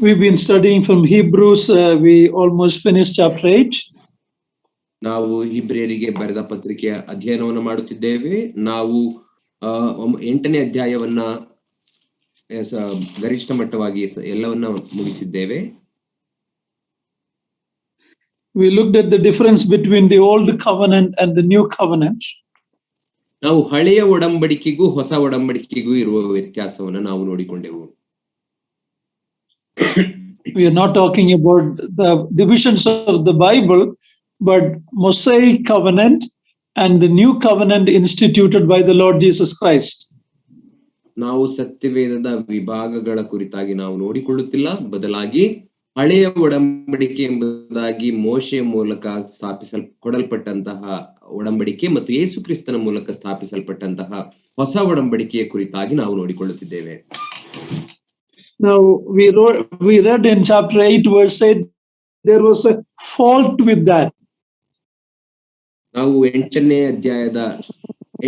We've been studying from Hebrews. We almost finished chapter 8. ನಾವು ಇಬ್ರಿಯರಿಗೆ ಬರೆದ ಪತ್ರಿಕೆಯ ಅಧ್ಯಯನವನ್ನು ಮಾಡುತ್ತಿದ್ದೇವೆ. ನಾವು 8ನೇ ಅಧ್ಯಾಯವನ್ನ ಗರಿಷ್ಠ ಮಟ್ಟವಾಗಿ ಎಲ್ಲವನ್ನ ಮುಗಿಸಿದ್ದೇವೆ. We looked at the difference between the old covenant and the new covenant. ನಾವು ಹಳೆಯ ಒಡಂಬಡಿಕೆಗೂ ಹೊಸ ಒಡಂಬಡಿಕೆಗೂ ಇರುವ ವ್ಯತ್ಯಾಸವನ್ನು ನಾವು ನೋಡಿಕೊಂಡೆವು. We are not talking about the divisions of the Bible, but Mosaic covenant and the new covenant instituted by the Lord Jesus Christ. ನಾವು ಸತ್ಯವೇದದ ವಿಭಾಗಗಳ ಕುರಿತಾಗಿ ನಾವು ನೋಡಿಕೊಳ್ಳುತ್ತಿಲ್ಲ, ಬದಲಾಗಿ ಹಳೆಯ ಒಡಂಬಡಿಕೆ ಎಂಬುದಾಗಿ ಮೋಶೆಯ ಮೂಲಕ ಕೊಡಲ್ಪಟ್ಟಂತಹ ಒಡಂಬಡಿಕೆ ಮತ್ತು ಯೇಸು ಕ್ರಿಸ್ತನ ಮೂಲಕ ಸ್ಥಾಪಿಸಲ್ಪಟ್ಟಂತಹ ಹೊಸ ಒಡಂಬಡಿಕೆಯ ಕುರಿತಾಗಿ ನಾವು ನೋಡಿಕೊಳ್ಳುತ್ತಿದ್ದೇವೆ. Now we read in chapter 8 verse 8 there was a fault with that. ನಾವು 8ನೇ ಅಧ್ಯಾಯದ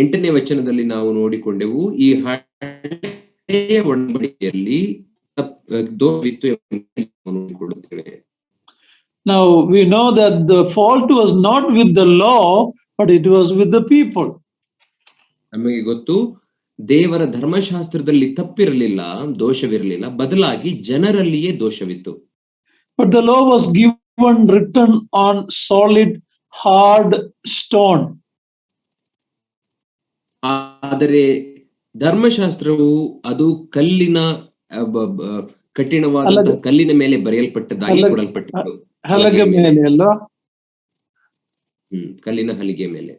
8ನೇ ವಚನದಲ್ಲಿ ನಾವು ನೋಡಿಕೊಂಡೆವು, ಈ ಹಳೆಯ ಒಡಂಬಡಿಕೆಯಲ್ಲಿ ದೋಷವಿತ್ತು ಎಂದು ನೋಡಿಕೊಳ್ಳುತ್ತೇವೆ. Now we know that the fault was not with the law, but it was with the people. ನಮಗೆ ಗೊತ್ತು, ದೇವರ ಧರ್ಮಶಾಸ್ತ್ರದಲ್ಲಿ ತಪ್ಪಿರಲಿಲ್ಲ, ದೋಷವಿರಲಿಲ್ಲ, ಬದಲಾಗಿ ಜನರಲ್ಲಿಯೇ ದೋಷವಿತ್ತು. But the law was given written on solid hard stone. ಆದರೆ ಧರ್ಮಶಾಸ್ತ್ರವು ಅದು ಕಲ್ಲಿನ ಕಠಿಣವಾದ ಕಲ್ಲಿನ ಮೇಲೆ ಬರೆಯಲ್ಪಟ್ಟದಾಗಿ ಕೊಡಲ್ಪಟ್ಟಿತ್ತು. ಹಲಗೆ ಮೇಲೆ ಅಲ್ಲ, ಕಲ್ಲಿನ ಹಲಿಗೆ ಮೇಲೆ.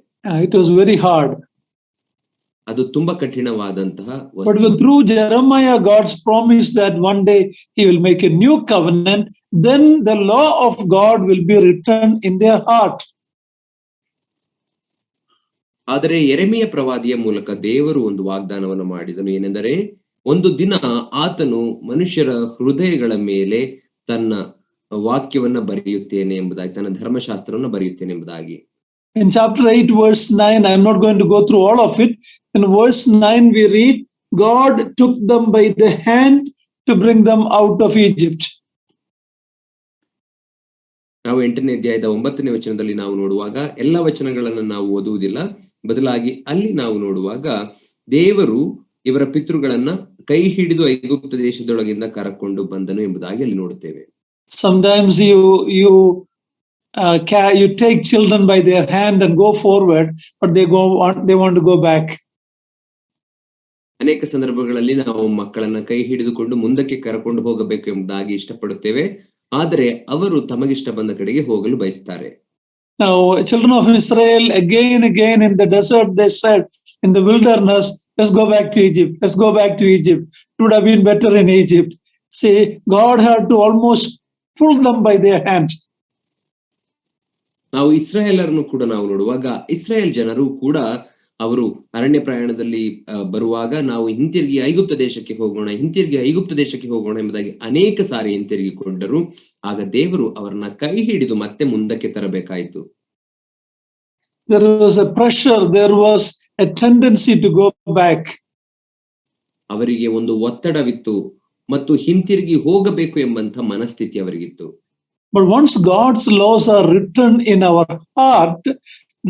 It was very hard. ಅದು ತುಂಬಾ ಕಠಿಣವಾದಂತಹ. But through Jeremiah, God's promise that one day he will make a new covenant, then the law of God will be written in their heart. ಆದರೆ ಯೆರೆಮೀಯ ಪ್ರವಾದಿಯ ಮೂಲಕ ದೇವರು ಒಂದು ವಾಗ್ದಾನವನ್ನು ಮಾಡಿದನು, ಏನೆಂದರೆ ಒಂದು ದಿನ ಆತನು ಮನುಷ್ಯರ ಹೃದಯಗಳ ಮೇಲೆ ತನ್ನ ವಾಕ್ಯವನ್ನ ಬರೆಯುತ್ತೇನೆ ಎಂಬುದಾಗಿ, ತನ್ನ ಧರ್ಮಶಾಸ್ತ್ರವನ್ನು ಬರೆಯುತ್ತೇನೆ ಎಂಬುದಾಗಿ. In chapter 8 verse 9, I'm not going to go through all of it. In verse 9 we read, God took them by the hand to bring them out of Egypt. ನಾವು 8ನೇ ಅಧ್ಯಾಯದ 9ನೇ ವಚನದಲ್ಲಿ ನಾವು ನೋಡುವಾಗ ಎಲ್ಲ ವಚನಗಳನ್ನು ನಾವು ಓದುವುದಿಲ್ಲ, ಬದಲಾಗಿ ಅಲ್ಲಿ ನಾವು ನೋಡುವಾಗ ದೇವರು ಇವರ ಪಿತೃಗಳನ್ನ ಕೈ ಹಿಡಿದು ಐಗುಪ್ತ ದೇಶದೊಳಗಿಂದ ಕರಕೊಂಡು ಬಂದನು ಎಂಬುದಾಗಿ ಅಲ್ಲಿ ನೋಡುತ್ತೇವೆ. Sometimes you take children by their hand and go forward, but they want to go back. ಅನೇಕ ಸಂದರ್ಭಗಳಲ್ಲಿ ನಾವು ಮಕ್ಕಳನ್ನ ಕೈ ಹಿಡಿದುಕೊಂಡು ಮುಂದಕ್ಕೆ ಕರಕೊಂಡು ಹೋಗಬೇಕು ಎಂಬುದಾಗಿ ಇಷ್ಟಪಡುತ್ತೇವೆ, ಆದರೆ ಅವರು ತಮಗಿಷ್ಟ ಬಂದ ಕಡೆಗೆ ಹೋಗಲು ಬಯಸುತ್ತಾರೆ. Now, children of Israel again in the desert, they said in the wilderness, let's go back to Egypt. Let's go back to Egypt. It would have been better in Egypt. See, God had to almost pull them by their hand. ನಾವು ಇಸ್ರಾಯೇಲರನ್ನು ಕೂಡ ನಾವು ನೋಡುವಾಗ, ಇಸ್ರಾಯೇಲ್ ಜನರು ಕೂಡ ಅವರು ಅರಣ್ಯ ಪ್ರಯಾಣದಲ್ಲಿ ಬರುವಾಗ ನಾವು ಹಿಂತಿರುಗಿ ಐಗುಪ್ತ ದೇಶಕ್ಕೆ ಹೋಗೋಣ ಎಂಬುದಾಗಿ ಅನೇಕ ಸಾರಿ ಹಿಂತಿರುಗಿಕೊಂಡರು. ಆಗ ದೇವರು ಅವರನ್ನ ಕೈ ಹಿಡಿದು ಮತ್ತೆ ಮುಂದಕ್ಕೆ ತರಬೇಕಾಯಿತು. There was a pressure, there was a tendency to go back. ಅವರಿಗೆ ಒಂದು ಒತ್ತಡವಿತ್ತು ಮತ್ತು ಹಿಂತಿರುಗಿ ಹೋಗಬೇಕು ಎಂಬಂತ ಮನಸ್ಥಿತಿ ಅವರಿಗಿತ್ತು. But once God's laws are written in our heart,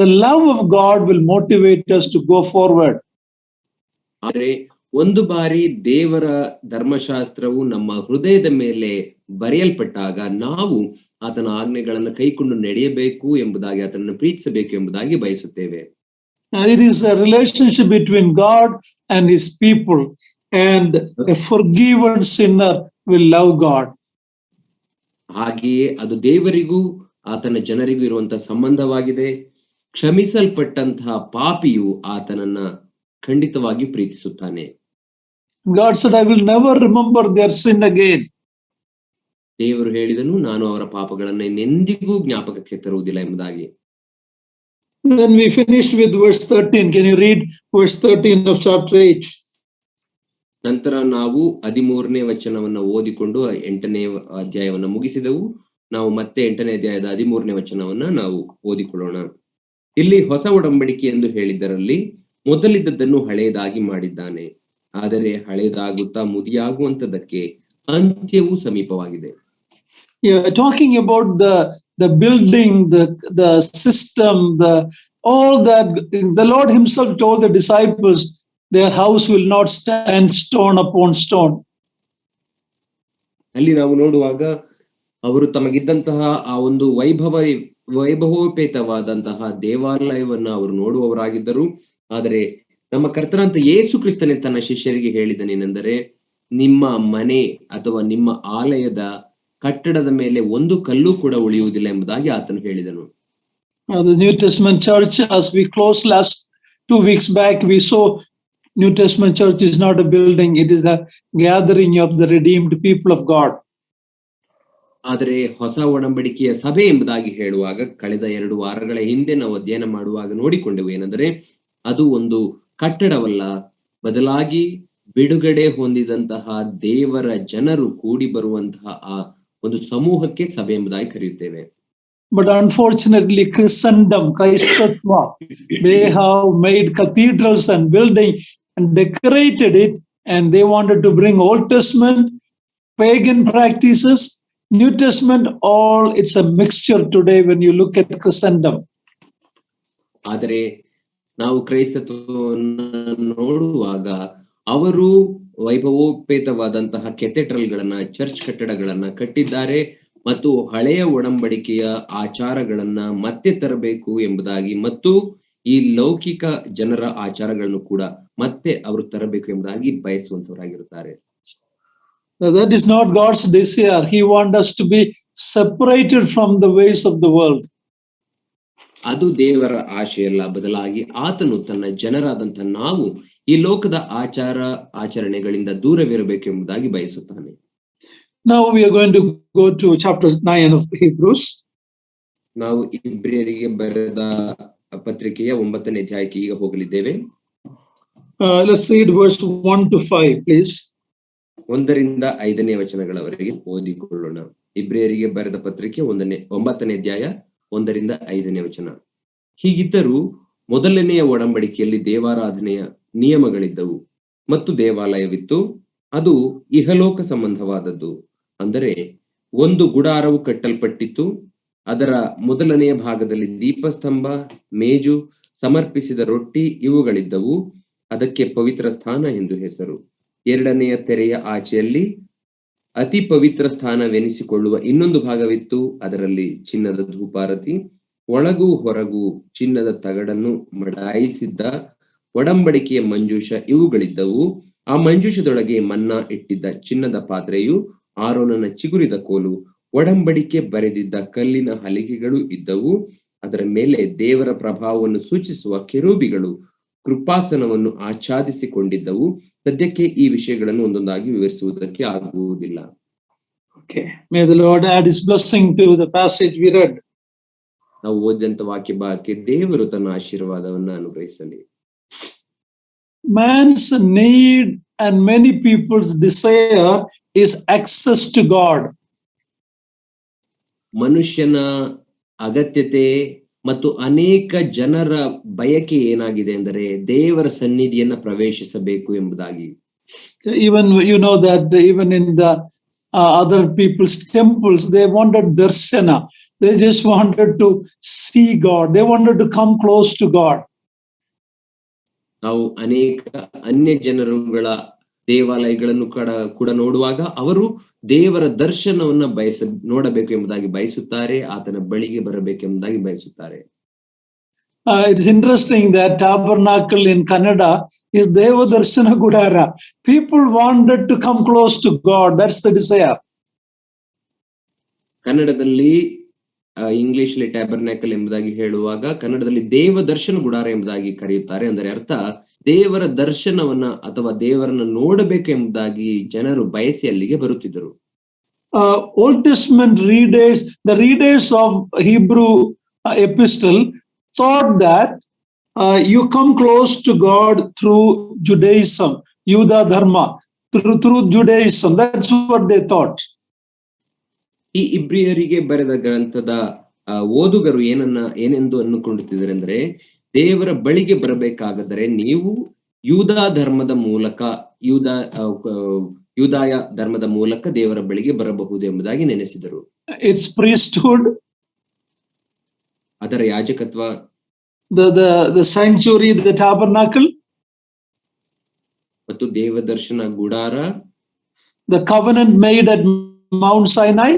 the love of God will motivate us to go forward. ಆದರೆ ಒಂದು ಬಾರಿ ದೇವರ ಧರ್ಮಶಾಸ್ತ್ರವು ನಮ್ಮ ಹೃದಯದ ಮೇಲೆ ಬರೆಯಲ್ಪಟ್ಟಾಗ ನಾವು ಆತನ ಆಜ್ಞೆಗಳನ್ನು ಕೈಕೊಂಡು ನಡೆಯಬೇಕು ಎಂಬುದಾಗಿ, ಆತನನ್ನು ಪ್ರೀತಿಸಬೇಕು ಎಂಬುದಾಗಿ ಬಯಸುತ್ತೇವೆ. It is a relationship between God and his people, and a forgiven sinner will love God. ಹಾಗೆಯೇ ಅದು ದೇವರಿಗೂ ಆತನ ಜನರಿಗೂ ಇರುವಂತಹ ಸಂಬಂಧವಾಗಿದೆ. ಕ್ಷಮಿಸಲ್ಪಟ್ಟಂತಹ ಪಾಪಿಯು ಆತನನ್ನ ಖಂಡಿತವಾಗಿ ಪ್ರೀತಿಸುತ್ತಾನೆ. God said, I will never remember their sin again. ದೇವರು ಹೇಳಿದನು, ನಾನು ಅವರ ಪಾಪಗಳನ್ನ ಇನ್ನೆಂದಿಗೂ ಜ್ಞಾಪಕಕ್ಕೆ ತರುವುದಿಲ್ಲ ಎಂಬುದಾಗಿ. Then we finished with verse 13. Can you read verse 13 of chapter 8? ನಂತರ ನಾವು 13ನೇ ವಚನವನ್ನ ಓದಿಕೊಂಡು 8ನೇ ಅಧ್ಯಾಯವನ್ನ ಮುಗಿಸಿದೆವು. ನಾವು ಮತ್ತೆ 8ನೇ ಅಧ್ಯಾಯದ 13ನೇ ವಚನವನ್ನ ನಾವು ಓದಿಕೊಳ್ಳೋಣ. ಇಲ್ಲಿ ಹೊಸ ಒಡಂಬಡಿಕೆ ಎಂದು ಹೇಳಿದ್ದರಲ್ಲಿ ಮೊದಲಿದ್ದದ್ದನ್ನು ಹಳೆಯದಾಗಿ ಮಾಡಿದ್ದಾನೆ, ಆದರೆ ಹಳೆಯದಾಗುತ್ತಾ ಮುದಿಯಾಗುವಂತದಕ್ಕೆ ಅಂತ್ಯವು ಸಮೀಪವಾಗಿದೆ. Yeah, talking about the building, the system, all that, the Lord Himself told the disciples, their house will not stand stone upon stone. ಅಲ್ಲಿ ನಾವು ನೋಡುವಾಗ ಅವರು ತಮಗಿದ್ದಂತಹ ಆ ಒಂದು ವೈಭವೋಪೇತವಾದಂತಹ ದೇವಾಲಯವನ್ನ ಅವರು ನೋಡುವವರಾಗಿದ್ದರು. ಆದರೆ ನಮ್ಮ ಕರ್ತನಂತ ಯೇಸು ಕ್ರಿಸ್ತನೇ ತನ್ನ ಶಿಷ್ಯರಿಗೆ ಹೇಳಿದನೇನೆಂದರೆ, ನಿಮ್ಮ ಮನೆ ಅಥವಾ ನಿಮ್ಮ ಆಲಯದ ಕಟ್ಟಡದ ಮೇಲೆ ಒಂದು ಕಲ್ಲು ಕೂಡ ಉಳಿಯುವುದಿಲ್ಲ ಎಂಬುದಾಗಿ ಆತನು ಹೇಳಿದನು. The New Testament church, as we closed last 2 weeks back, we saw New Testament church is not a building, it is a gathering of the redeemed people of God. ಆದರೆ ಹೊಸ ಒಡಂಬಡಿಕೆಯ ಸಭೆ ಎಂಬುದಾಗಿ ಹೇಳುವಾಗ ಕಳೆದ 2 ವಾರಗಳ ಹಿಂದೆ ನಾವು ಅಧ್ಯಯನ ಮಾಡುವಾಗ ನೋಡಿಕೊಂಡೆವು ಏನೆಂದರೆ, ಅದು ಒಂದು ಕಟ್ಟಡವಲ್ಲ, ಬದಲಾಗಿ ಬಿಡುಗಡೆ ಹೊಂದಿದಂತಹ ದೇವರ ಜನರು ಕೂಡಿ ಬರುವಂತಹ ಆ ಒಂದು ಸಮೂಹಕ್ಕೆ ಸಭೆ ಎಂಬುದಾಗಿ ಕರೆಯುತ್ತೇವೆ. But unfortunately, Christendom, Christatva, they have made cathedrals and building and decorated it, and they wanted to bring Old Testament, pagan practices, New Testament, all it's a mixture today when you look at Christendom. ಆದರೆ ನಾವು ಕ್ರೈಸ್ತತ್ವವನ್ನು ನೋಡುವಾಗ ಅವರು ವೈಭವೋಪೇತವಾದಂತಹ ಕೆಥೆಡ್ರಲ್ಗಳನ್ನ, church ಕಟ್ಟಡಗಳನ್ನ ಕಟ್ಟಿದ್ದಾರೆ ಮತ್ತು ಹಳೆಯ ಒಡಂಬಡಿಕೆಯ ಆಚಾರಗಳನ್ನ ಮತ್ತೆ ತರಬೇಕು ಎಂಬುದಾಗಿ ಮತ್ತು ಈ ಲೌಕಿಕ ಜನರ ಆಚಾರಗಳನ್ನು ಕೂಡ ಮತ್ತೆ ಅವರು ತರಬೇಕು ಎಂಬುದಾಗಿ ಬಯಸುವಂತವರಾಗಿರುತ್ತಾರೆ. That is not God's desire. He wants us to be separated from the ways of the world. ಅದು ದೇವರ ಆಶೆಯಲ್ಲ, ಬದಲಾಗಿ ಆತನು ತನ್ನ ಜನರಾದಂತಹ ನಾವು ಈ ಲೋಕದ ಆಚರಣೆಗಳಿಂದ ದೂರವಿರಬೇಕು ಎಂಬುದಾಗಿ ಬಯಸುತ್ತಾನೆ. Now we are going to go to chapter 9 of Hebrews. ನಾವು ಇಬ್ರಿಯರಿಗೆ ಬರೆದ ಪತ್ರಿಕೆಯ 9ನೇ ಅಧ್ಯಾಯಕ್ಕೆ ಈಗ ಹೋಗಲಿದ್ದೇವೆ. Let's read verse 1 to 5, please. 1ರಿಂದ 5ನೇ ವಚನಗಳವರೆಗೆ ಓದಿಕೊಳ್ಳೋಣ. ಇಬ್ರಿಯರಿಗೆ ಬರೆದ ಪತ್ರಿಕೆ 9ನೇ ಅಧ್ಯಾಯ 1ರಿಂದ 5ನೇ ವಚನ. ಹೀಗಿದ್ದರೂ ಮೊದಲನೆಯ ಒಡಂಬಡಿಕೆಯಲ್ಲಿ ದೇವಾರಾಧನೆಯ ನಿಯಮಗಳಿದ್ದವು ಮತ್ತು ದೇವಾಲಯವಿತ್ತು. ಅದು ಇಹಲೋಕ ಸಂಬಂಧವಾದದ್ದು. ಅಂದರೆ ಒಂದು ಗುಡಾರವು ಕಟ್ಟಲ್ಪಟ್ಟಿತ್ತು. ಅದರ ಮೊದಲನೆಯ ಭಾಗದಲ್ಲಿ ದೀಪಸ್ತಂಭ, ಮೇಜು, ಸಮರ್ಪಿಸಿದ ರೊಟ್ಟಿ ಇವುಗಳಿದ್ದವು. ಅದಕ್ಕೆ ಪವಿತ್ರ ಸ್ಥಾನ ಎಂದು ಹೆಸರು. ಎರಡನೆಯ ತೆರೆಯ ಆಚೆಯಲ್ಲಿ ಅತಿ ಪವಿತ್ರ ಸ್ಥಾನವೆನಿಸಿಕೊಳ್ಳುವ ಇನ್ನೊಂದು ಭಾಗವಿತ್ತು. ಅದರಲ್ಲಿ ಚಿನ್ನದ ಧೂಪಾರತಿ, ಒಳಗೂ ಹೊರಗೂ ಚಿನ್ನದ ತಗಡನ್ನು ಮಡಾಯಿಸಿದ್ದ ಒಡಂಬಡಿಕೆಯ ಮಂಜೂಷ ಇವುಗಳಿದ್ದವು. ಆ ಮಂಜೂಷದೊಳಗೆ ಮನ್ನಾ ಇಟ್ಟಿದ್ದ ಚಿನ್ನದ ಪಾತ್ರೆಯು, ಆರೋನನ ಚಿಗುರಿದ ಕೋಲು, ಒಡಂಬಡಿಕೆ ಬರೆದಿದ್ದ ಕಲ್ಲಿನ ಹಲಿಗೆಗಳು ಇದ್ದವು. ಅದರ ಮೇಲೆ ದೇವರ ಪ್ರಭಾವವನ್ನು ಸೂಚಿಸುವ ಕೆರೂಬಿಗಳು ಕೃಪಾಸನವನ್ನು ಆಚ್ಛಾದಿಸಿಕೊಂಡಿದ್ದವು. ಸದ್ಯಕ್ಕೆ ಈ ವಿಷಯಗಳನ್ನು ಒಂದೊಂದಾಗಿ ವಿವರಿಸುವುದಕ್ಕೆ ಆಗುವುದಿಲ್ಲ. Okay. May the Lord add His blessing to the passage we read. ನಾವು ಓದಿದಂತ ವಾಕ್ಯ ಭಾಗಕ್ಕೆ ದೇವರು ತನ್ನ ಆಶೀರ್ವಾದವನ್ನು ಅನುಗ್ರಹಿಸಲಿ. Man's need and many people's desire is access to God. ಮನುಷ್ಯನ ಅಗತ್ಯತೆ ಮತ್ತು ಅನೇಕ ಜನರ ಬಯಕೆ ಏನಾಗಿದೆ ಅಂದರೆ ದೇವರ ಸನ್ನಿಧಿಯನ್ನ ಪ್ರವೇಶಿಸಬೇಕು ಎಂಬುದಾಗಿ. Even you know that even in the other people's temples, they wanted darshana. They just wanted to see God. They wanted to come close to God. ನಾವು ಅನೇಕ ಅನ್ಯ ಜನರುಗಳ ದೇವಾಲಯಗಳನ್ನು ಕೂಡ ನೋಡುವಾಗ ಅವರು ದೇವರ ದರ್ಶನವನ್ನ ನೋಡಬೇಕು ಎಂಬುದಾಗಿ ಬಯಸುತ್ತಾರೆ, ಆತನ ಬಳಿಗೆ ಬರಬೇಕೆಂಬುದಾಗಿ ಬಯಸುತ್ತಾರೆ. It's interesting that tabernacle in Kannada is Deva Darshana Gudara. People wanted to come close to God. That's the desire. ಕನ್ನಡದಲ್ಲಿ ಇಂಗ್ಲಿಷ್ ಅಲ್ಲಿ ಟ್ಯಾಬರ್ನಾಕಲ್ ಎಂಬುದಾಗಿ ಹೇಳುವಾಗ ಕನ್ನಡದಲ್ಲಿ ದೇವ ದರ್ಶನ ಗುಡಾರ ಎಂಬುದಾಗಿ ಕರೆಯುತ್ತಾರೆ. ಅಂದರೆ ಅರ್ಥ ದೇವರ ದರ್ಶನವನ್ನ ಅಥವಾ ದೇವರನ್ನ ನೋಡಬೇಕು ಎಂಬುದಾಗಿ ಜನರು ಬಯಸಿ ಅಲ್ಲಿಗೆ ಬರುತ್ತಿದ್ದರು. Old Testament readers, the readers of Hebrew epistle thought that you come close to God through Judaism, Yuda Dharma, through Judaism. That's what they thought. ಈ ಇಬ್ರಿಯರಿಗೆ ಬರೆದ ಗ್ರಂಥದ ಓದುಗರು ಏನೆಂದು ಅನ್ನುಕೊಳ್ಳುತ್ತಿದ್ದಾರೆ ಅಂದ್ರೆ, ದೇವರ ಬಳಿಗೆ ಬರಬೇಕಾದರೆ ನೀವು ಯೂದಾ ಧರ್ಮದ ಮೂಲಕ ಯೂದಾಯ ಧರ್ಮದ ಮೂಲಕ ದೇವರ ಬಳಿಗೆ ಬರಬಹುದು ಎಂಬುದಾಗಿ ನೆನೆಸಿದರು. its priesthood, ಅದರ ಯಾಜಕತ್ವ, the sanctuary, the tabernacle, ಮತ್ತು ದೇವದರ್ಶನ ಗುಡಾರ, the covenant made at Mount Sinai,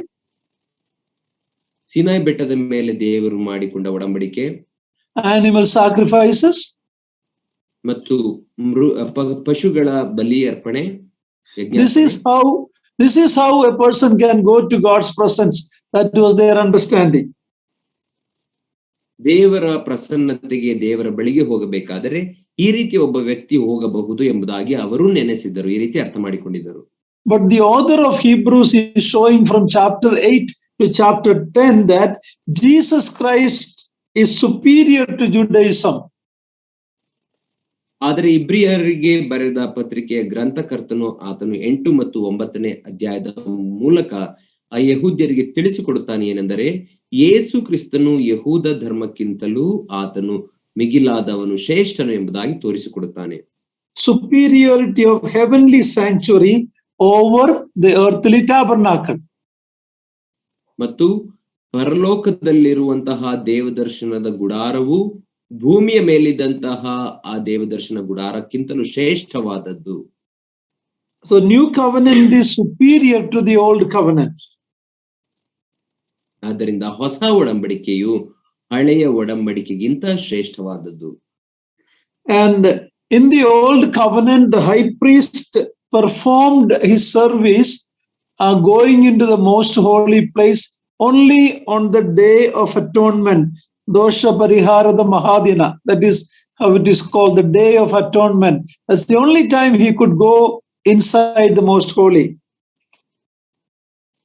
Sinai ಬೆಟ್ಟದ ಮೇಲೆ ದೇವರು ಮಾಡಿಕೊಂಡ ಒಡಂಬಡಿಕೆ, animal sacrifices, ಮತ್ತು ಪಶುಗಳ ಬಲಿ ಅರ್ಪಣೆ. This is how a person can go to God's presence. That was their understanding. ದೇವರ ಪ್ರಸನ್ನತೆಗೆ, ದೇವರ ಬಳಿಗೆ ಹೋಗಬೇಕಾದರೆ ಈ ರೀತಿ ಒಬ್ಬ ವ್ಯಕ್ತಿ ಹೋಗಬಹುದು ಎಂಬುದಾಗಿ ಅವರು ನೆನೆಸಿದ್ದರು, ಈ ರೀತಿ ಅರ್ಥ ಮಾಡಿಕೊಂಡಿದ್ದರು. But the author of Hebrews is showing from chapter 8 to chapter 10 that Jesus Christ is superior to Judaism. ಆದರೆ ಇಬ್ರಿಯರಿಗೆ ಬರೆದ ಪತ್ರಿಕೆಯ ಗ್ರಂಥಕರ್ತನು ಆತನು 8 ಮತ್ತು 9ನೇ ಅಧ್ಯಾಯದ ಮೂಲಕ ಆ ಯಹೂದ್ಯರಿಗೆ ತಿಳಿಸಿಕೊಡುತ್ತಾನೆ ಏನೆಂದರೆ, ಯೇಸು ಕ್ರಿಸ್ತನು ಯಹೂದ ಧರ್ಮಕ್ಕಿಂತಲೂ ಆತನು ಮಿಗಿಲಾದವನು, ಶ್ರೇಷ್ಠನು ಎಂಬುದಾಗಿ ತೋರಿಸಿಕೊಡುತ್ತಾನೆ. Superiority of heavenly sanctuary over the earthly tabernacle. ಮತ್ತು ಪರಲೋಕದಲ್ಲಿರುವಂತಹ ದೇವದರ್ಶನದ ಗುಡಾರವು ಭೂಮಿಯ ಮೇಲಿದ್ದಂತಹ ಆ ದೇವದರ್ಶನ ಗುಡಾರಕ್ಕಿಂತಲೂ ಶ್ರೇಷ್ಠವಾದದ್ದು. So new covenant is superior to the old covenant. ಆದ್ದರಿಂದ ಹೊಸ ಒಡಂಬಡಿಕೆಯು ಹಳೆಯ ಒಡಂಬಡಿಕೆಗಿಂತ ಶ್ರೇಷ್ಠವಾದದ್ದು. And in the old covenant, the high priest performed his service going into the most holy place only on the day of atonement, dosha pariharada mahadina. That is how it is called, the day of atonement. That's the only time he could go inside the most holy.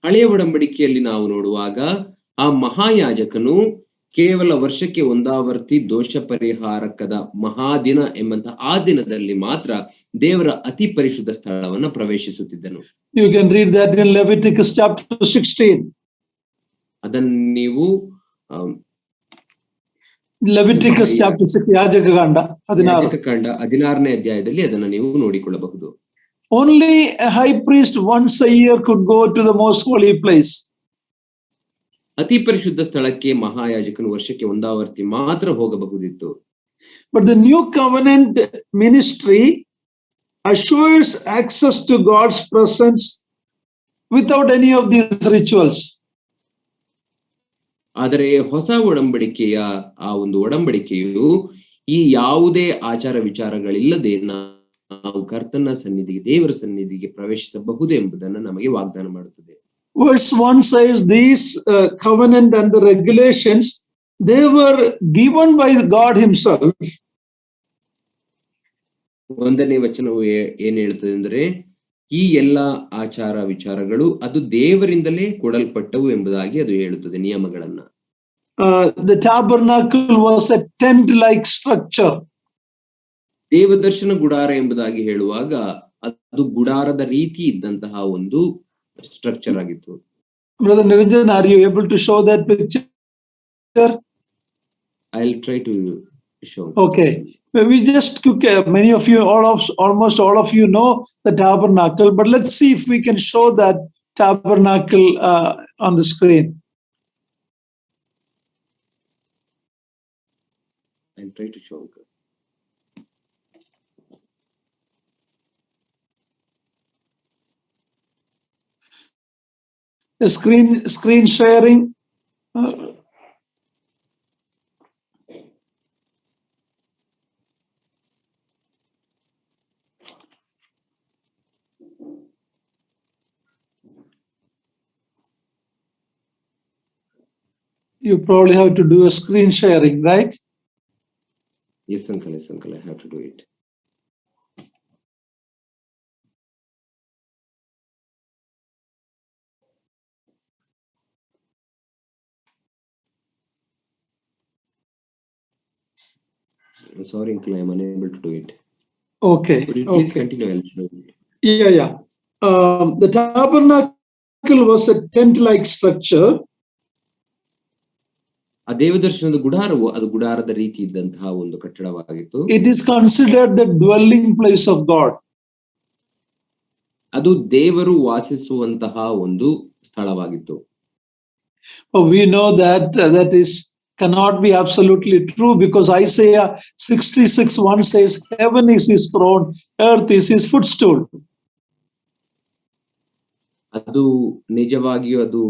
ಹಳೆಯ ಒಡಂಬಡಿಕೆಯಲ್ಲಿ ನಾವು ನೋಡುವಾಗ ಆ ಮಹಾಯಾಜಕನು ಕೇವಲ ವರ್ಷಕ್ಕೆ ಒಂದಾವರ್ತಿ ದೋಷ ಪರಿಹಾರಕದ ಮಹಾದಿನ ಎಂಬಂತಹ ಆ ದಿನದಲ್ಲಿ ಮಾತ್ರ ದೇವರ ಅತಿ ಪರಿಶುದ್ಧ ಸ್ಥಳವನ್ನು ಪ್ರವೇಶಿಸುತ್ತಿದ್ದನು. You can read that in Leviticus chapter 16. ಅದನ್ನು ನೀವು Leviticus chapter 6 ಯಾಜಕಕಾಂಡ 16ನೇ ಅಧ್ಯಾಯದಲ್ಲಿ ಅದನ್ನು ನೀವು ನೋಡಿಕೊಳ್ಳಬಹುದು. Only a high priest once a year could go to the most holy place. ಅತಿ ಪರಿಶುದ್ಧ ಸ್ಥಳಕ್ಕೆ ಮಹಾಯಾಜಕನು ವರ್ಷಕ್ಕೆ ಒಂದಾವರ್ತಿ ಮಾತ್ರ ಹೋಗಬಹುದಿತ್ತು. But the new covenant ministry assures access to God's presence without any of these rituals. ಆದರೆ ಹೊಸ ಒಡಂಬಡಿಕೆಯ ಆ ಒಂದು ಒಡಂಬಡಿಕೆಯು ಈ ಯಾವುದೇ ಆಚಾರ ವಿಚಾರಗಳಿಲ್ಲದೆ ನಾವು ಕರ್ತನ ಸನ್ನಿಧಿಗೆ, ದೇವರ ಸನ್ನಿಧಿಗೆ ಪ್ರವೇಶಿಸಬಹುದು ಎಂಬುದನ್ನು ನಮಗೆ ವಾಗ್ದಾನ ಮಾಡುತ್ತದೆ. Verse 1 says these covenant and the regulations, they were given by God himself. ಒಂದನೇ ವಚನವು ಏನ್ ಹೇಳ್ತದೆ ಅಂದ್ರೆ, ಈ ಎಲ್ಲಾ ಆಚಾರ ವಿಚಾರಗಳು ಅದು ದೇವರಿಂದಲೇ ಕೊಡಲ್ಪಟ್ಟವು ಎಂಬುದಾಗಿ ಅದು ಹೇಳುತ್ತದೆ, ನಿಯಮಗಳನ್ನ. The tabernacle was a tent-like structure. ದೇವದರ್ಶನ ಗುಡಾರ ಎಂಬುದಾಗಿ ಹೇಳುವಾಗ ಅದು ಗುಡಾರದ ರೀತಿ ಇದ್ದಂತಹ ಒಂದು ಸ್ಟ್ರಕ್ಚರ್ ಆಗಿತ್ತು. Brother Niranjan, are you able to show that picture? I'll try to show. Okay. We just many of you, almost all of you know the tabernacle, but let's see if we can show that tabernacle on the screen. I'll try to show. The screen sharing. You probably have to do a screen sharing, right? Yes, uncle, I have to do it. I'm sorry, uncle, I am unable to do it. Okay. Could you please continue? I'll show you. Yeah. The tabernacle was a tent-like structure. ಆ ದೇವದರ್ಶನದ ಗುಡಾರವು ಅದು ಗುಡಾರದ ರೀತಿ ಇದ್ದಂತಹ ಒಂದು ಕಟ್ಟಡವಾಗಿತ್ತು. It is considered the dwelling place of God. ಅದು ದೇವರು ವಾಸಿಸುವಂತಹ ಒಂದು ಸ್ಥಳವಾಗಿತ್ತು. We know that that is cannot be absolutely true, because Isaiah 66:1 says, "Heaven is his throne, earth is his footstool." ಅದು ನಿಜವಾಗಿಯೂ ಅದು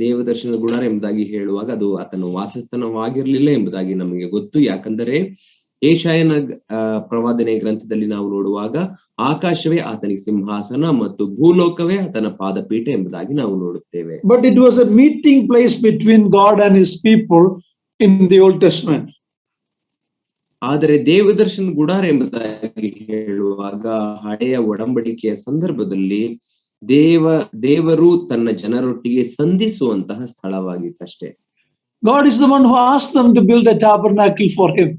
ದೇವದರ್ಶನದ ಗುಡಾರ ಎಂಬುದಾಗಿ ಹೇಳುವಾಗ ಅದು ಆತನ ವಾಸಸ್ಥಾನವಾಗಿರ್ಲಿಲ್ಲ ಎಂಬುದಾಗಿ ನಮಗೆ ಗೊತ್ತು. ಯಾಕಂದರೆ ಯೆಶಾಯನ ಪ್ರವಾದನೆ ಗ್ರಂಥದಲ್ಲಿ ನಾವು ನೋಡುವಾಗ ಆಕಾಶವೇ ಆತನಿಗೆ ಸಿಂಹಾಸನ ಮತ್ತು ಭೂಲೋಕವೇ ಆತನ ಪಾದಪೀಠ ಎಂಬುದಾಗಿ ನಾವು ನೋಡುತ್ತೇವೆ. But it was a meeting place between God and his people in the Old Testament. ಆದರೆ ದೇವದರ್ಶನ ಗುಡಾರ ಎಂಬುದಾಗಿ ಹೇಳುವಾಗ ಹಳೆಯ ಒಡಂಬಡಿಕೆಯ ಸಂದರ್ಭದಲ್ಲಿ ದೇವರು ತನ್ನ ಜನರೊಟ್ಟಿಗೆ ಸಂಧಿಸುವಂತಹ ಸ್ಥಳವಾಗಿತ್ತಷ್ಟೇ. God is the one who asked them to build a tabernacle for him.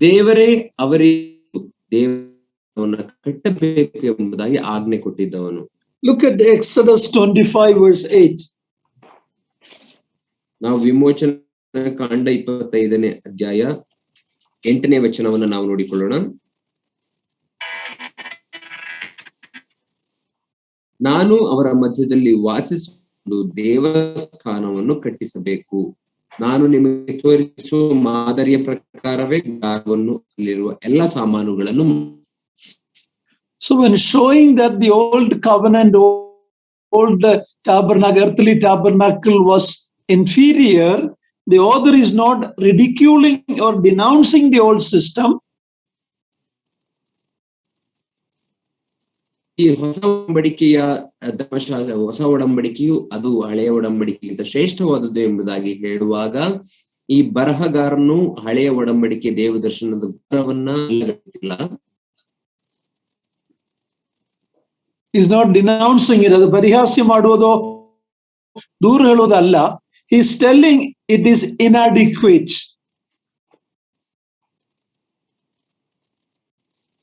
ದೇವರೇ ಅವರಿಗೆ ದೇವರನ್ನು ಕಟ್ಟಬೇಕು ಎಂಬುದಾಗಿ ಆಜ್ಞೆ ಕೊಟ್ಟಿದ್ದವನು. Look at Exodus 25:8. ನಾವು ವಿಮೋಚನ ಕಾಂಡ 25ನೇ ಅಧ್ಯಾಯ 8ನೇ ವಚನವನ್ನು ನಾವು ನೋಡಿಕೊಳ್ಳೋಣ. ನಾನು ಅವರ ಮಧ್ಯದಲ್ಲಿ ವಾಸಿಸುವ ದೇವಸ್ಥಾನವನ್ನು ಕಟ್ಟಿಸಬೇಕು. ನಾನು ನಿಮಗೆ ತೋರಿಸುವ ಮಾದರಿಯ ಪ್ರಕಾರವೇ ಗುಡಾರವನ್ನು ಅಲ್ಲಿರುವ ಎಲ್ಲ ಸಾಮಾನುಗಳನ್ನು. So when showing that the old covenant, old tabernacle, earthly tabernacle was inferior, the author is not ridiculing or denouncing the old system. ಈ ಹೊಸ ಒಡಂಬಡಿಕೆಯ ಧರ್ಮಶಾಸ್ತ್ರ, ಹೊಸ ಒಡಂಬಡಿಕೆಯು ಅದು ಹಳೆಯ ಒಡಂಬಡಿಕೆಗಿಂತ ಶ್ರೇಷ್ಠವಾದದ್ದು ಎಂಬುದಾಗಿ ಹೇಳುವಾಗ ಈ ಬರಹಗಾರನು ಹಳೆಯ ಒಡಂಬಡಿಕೆ ದೇವದರ್ಶನದ ಗುಡಾರವನ್ನ ಅಲ್ಲಗಟ್ಟಿಲ್ಲ. Is not denouncing it, ಅದು ಪರಿಹಾಸ್ಯ ಮಾಡುವುದೋ ದೂರ ಹೇಳುವುದಲ್ಲ. He is telling it is inadequate.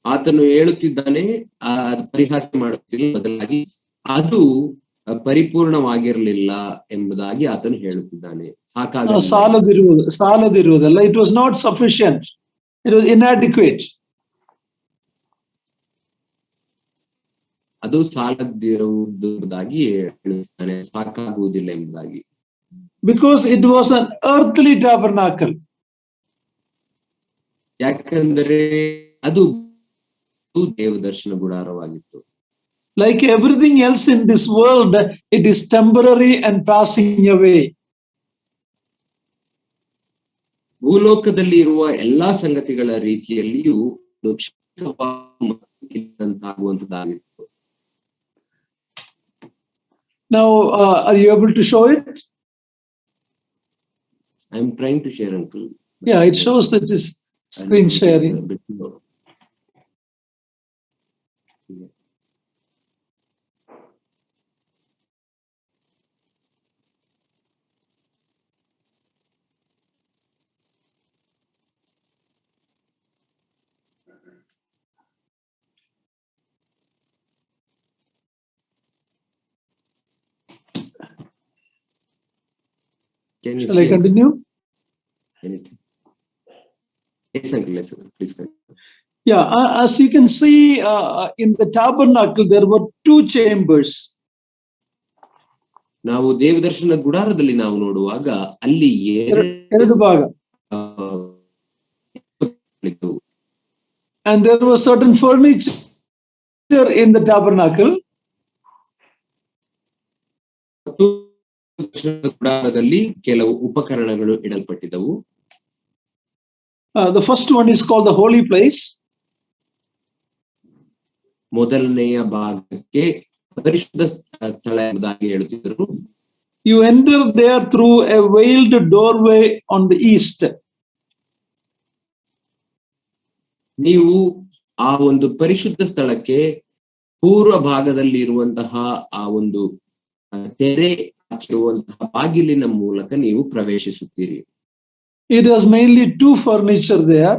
ಆತನು ಹೇಳುತ್ತಿದ್ದಾನೆ ಪರಿಹಾಸ್ಯ ಮಾಡುತ್ತಿಲ್ಲ, ಬದಲಾಗಿ ಅದು ಪರಿಪೂರ್ಣವಾಗಿರಲಿಲ್ಲ ಎಂಬುದಾಗಿ ಆತನು ಹೇಳುತ್ತಿದ್ದಾನೆ. ಸಾಲದಿರುವುದಲ್ಲ, it was not sufficient, it was inadequate. ಅದು ಸಾಲದಿರುವುದಾಗಿ ಹೇಳುತ್ತಾನೆ, ಸಾಕಾಗುವುದಿಲ್ಲ ಎಂಬುದಾಗಿ. Because it was an earthly tabernacle. ಯಾಕಂದರೆ ಅದು ದೇವದರ್ಶನ ಗುಡಾರವಾಗಿತ್ತು. Like everything else in this world, it is temporary and passing away. ಭೂಲೋಕದಲ್ಲಿ ಇರುವ ಎಲ್ಲಾ ಸಂಗತಿಗಳ ರೀತಿಯಲ್ಲಿಯೂ ಕ್ಷಣಿಕವಾಗುವಂತದ್ದಾಗಿತ್ತು. Now, are you able to show it? I am trying to share, uncle. Yeah, it shows that it's screen sharing. Shall I continue? Anything? Yes, uncle. Yes, please continue. Yeah, as you can see, in the tabernacle there were two chambers. ನಾವು ದೇವದರ್ಶನ ಗುಡಾರದಲ್ಲಿ ನಾವು ನೋಡುವಾಗ ಅಲ್ಲಿ ಎರಡು ಭಾಗ. And there was certain furniture in the tabernacle. ಗುಡಾರದಲ್ಲಿ ಕೆಲವು ಉಪಕರಣಗಳು ಇಡಲ್ಪಟ್ಟಿದ್ದವು. The first one is called the holy place. ಮೊದಲನೆಯ ಭಾಗಕ್ಕೆ ಪರಿಶುದ್ಧ ಸ್ಥಳ ಎಂಬುದಾಗಿ ಹೇಳುತ್ತಿದ್ದರು. You enter there through a veiled doorway on the east. ನೀವು ಆ ಒಂದು ಪರಿಶುದ್ಧ ಸ್ಥಳಕ್ಕೆ ಪೂರ್ವ ಭಾಗದಲ್ಲಿ ಇರುವಂತಹ ಆ ಒಂದು ತೆರೆ ಹಾಕಿರುವಂತಹ ಬಾಗಿಲಿನ ಮೂಲಕ ನೀವು ಪ್ರವೇಶಿಸುತ್ತೀರಿ. It has mainly two furniture there.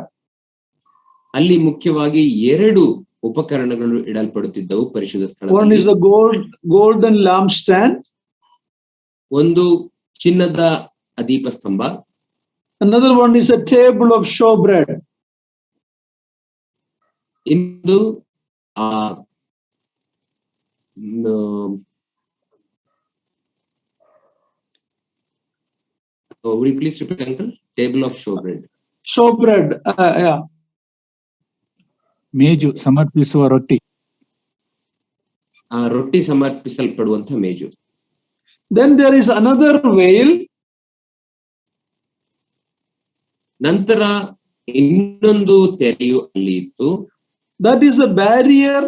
ಅಲ್ಲಿ ಮುಖ್ಯವಾಗಿ ಎರಡು ಉಪಕರಣಗಳು ಇಡಲ್ಪಡುತ್ತಿದ್ದವು ಪರಿಶುದ್ಧ ಸ್ಥಳದಲ್ಲಿ. One is the golden lampstand. ಒಂದು ಚಿನ್ನದ ದೀಪಸ್ತಂಭ. Another one is a table of showbread. ಇಂದು ಆ would you please repeat, uncle? Table of showbread. Showbread, yeah. ಮೇಜು ಸಮರ್ಪಿಸುವ ರೊಟ್ಟಿ. ಆ ರೊಟ್ಟಿ ಸಮರ್ಪಿಸಲ್ಪಡುವಂತ ಮೇಜು. Then there is another veil. ನಂತರ ಇನ್ನೊಂದು ತೆರೆಯು ಅಲ್ಲಿ ಇತ್ತು. That is the barrier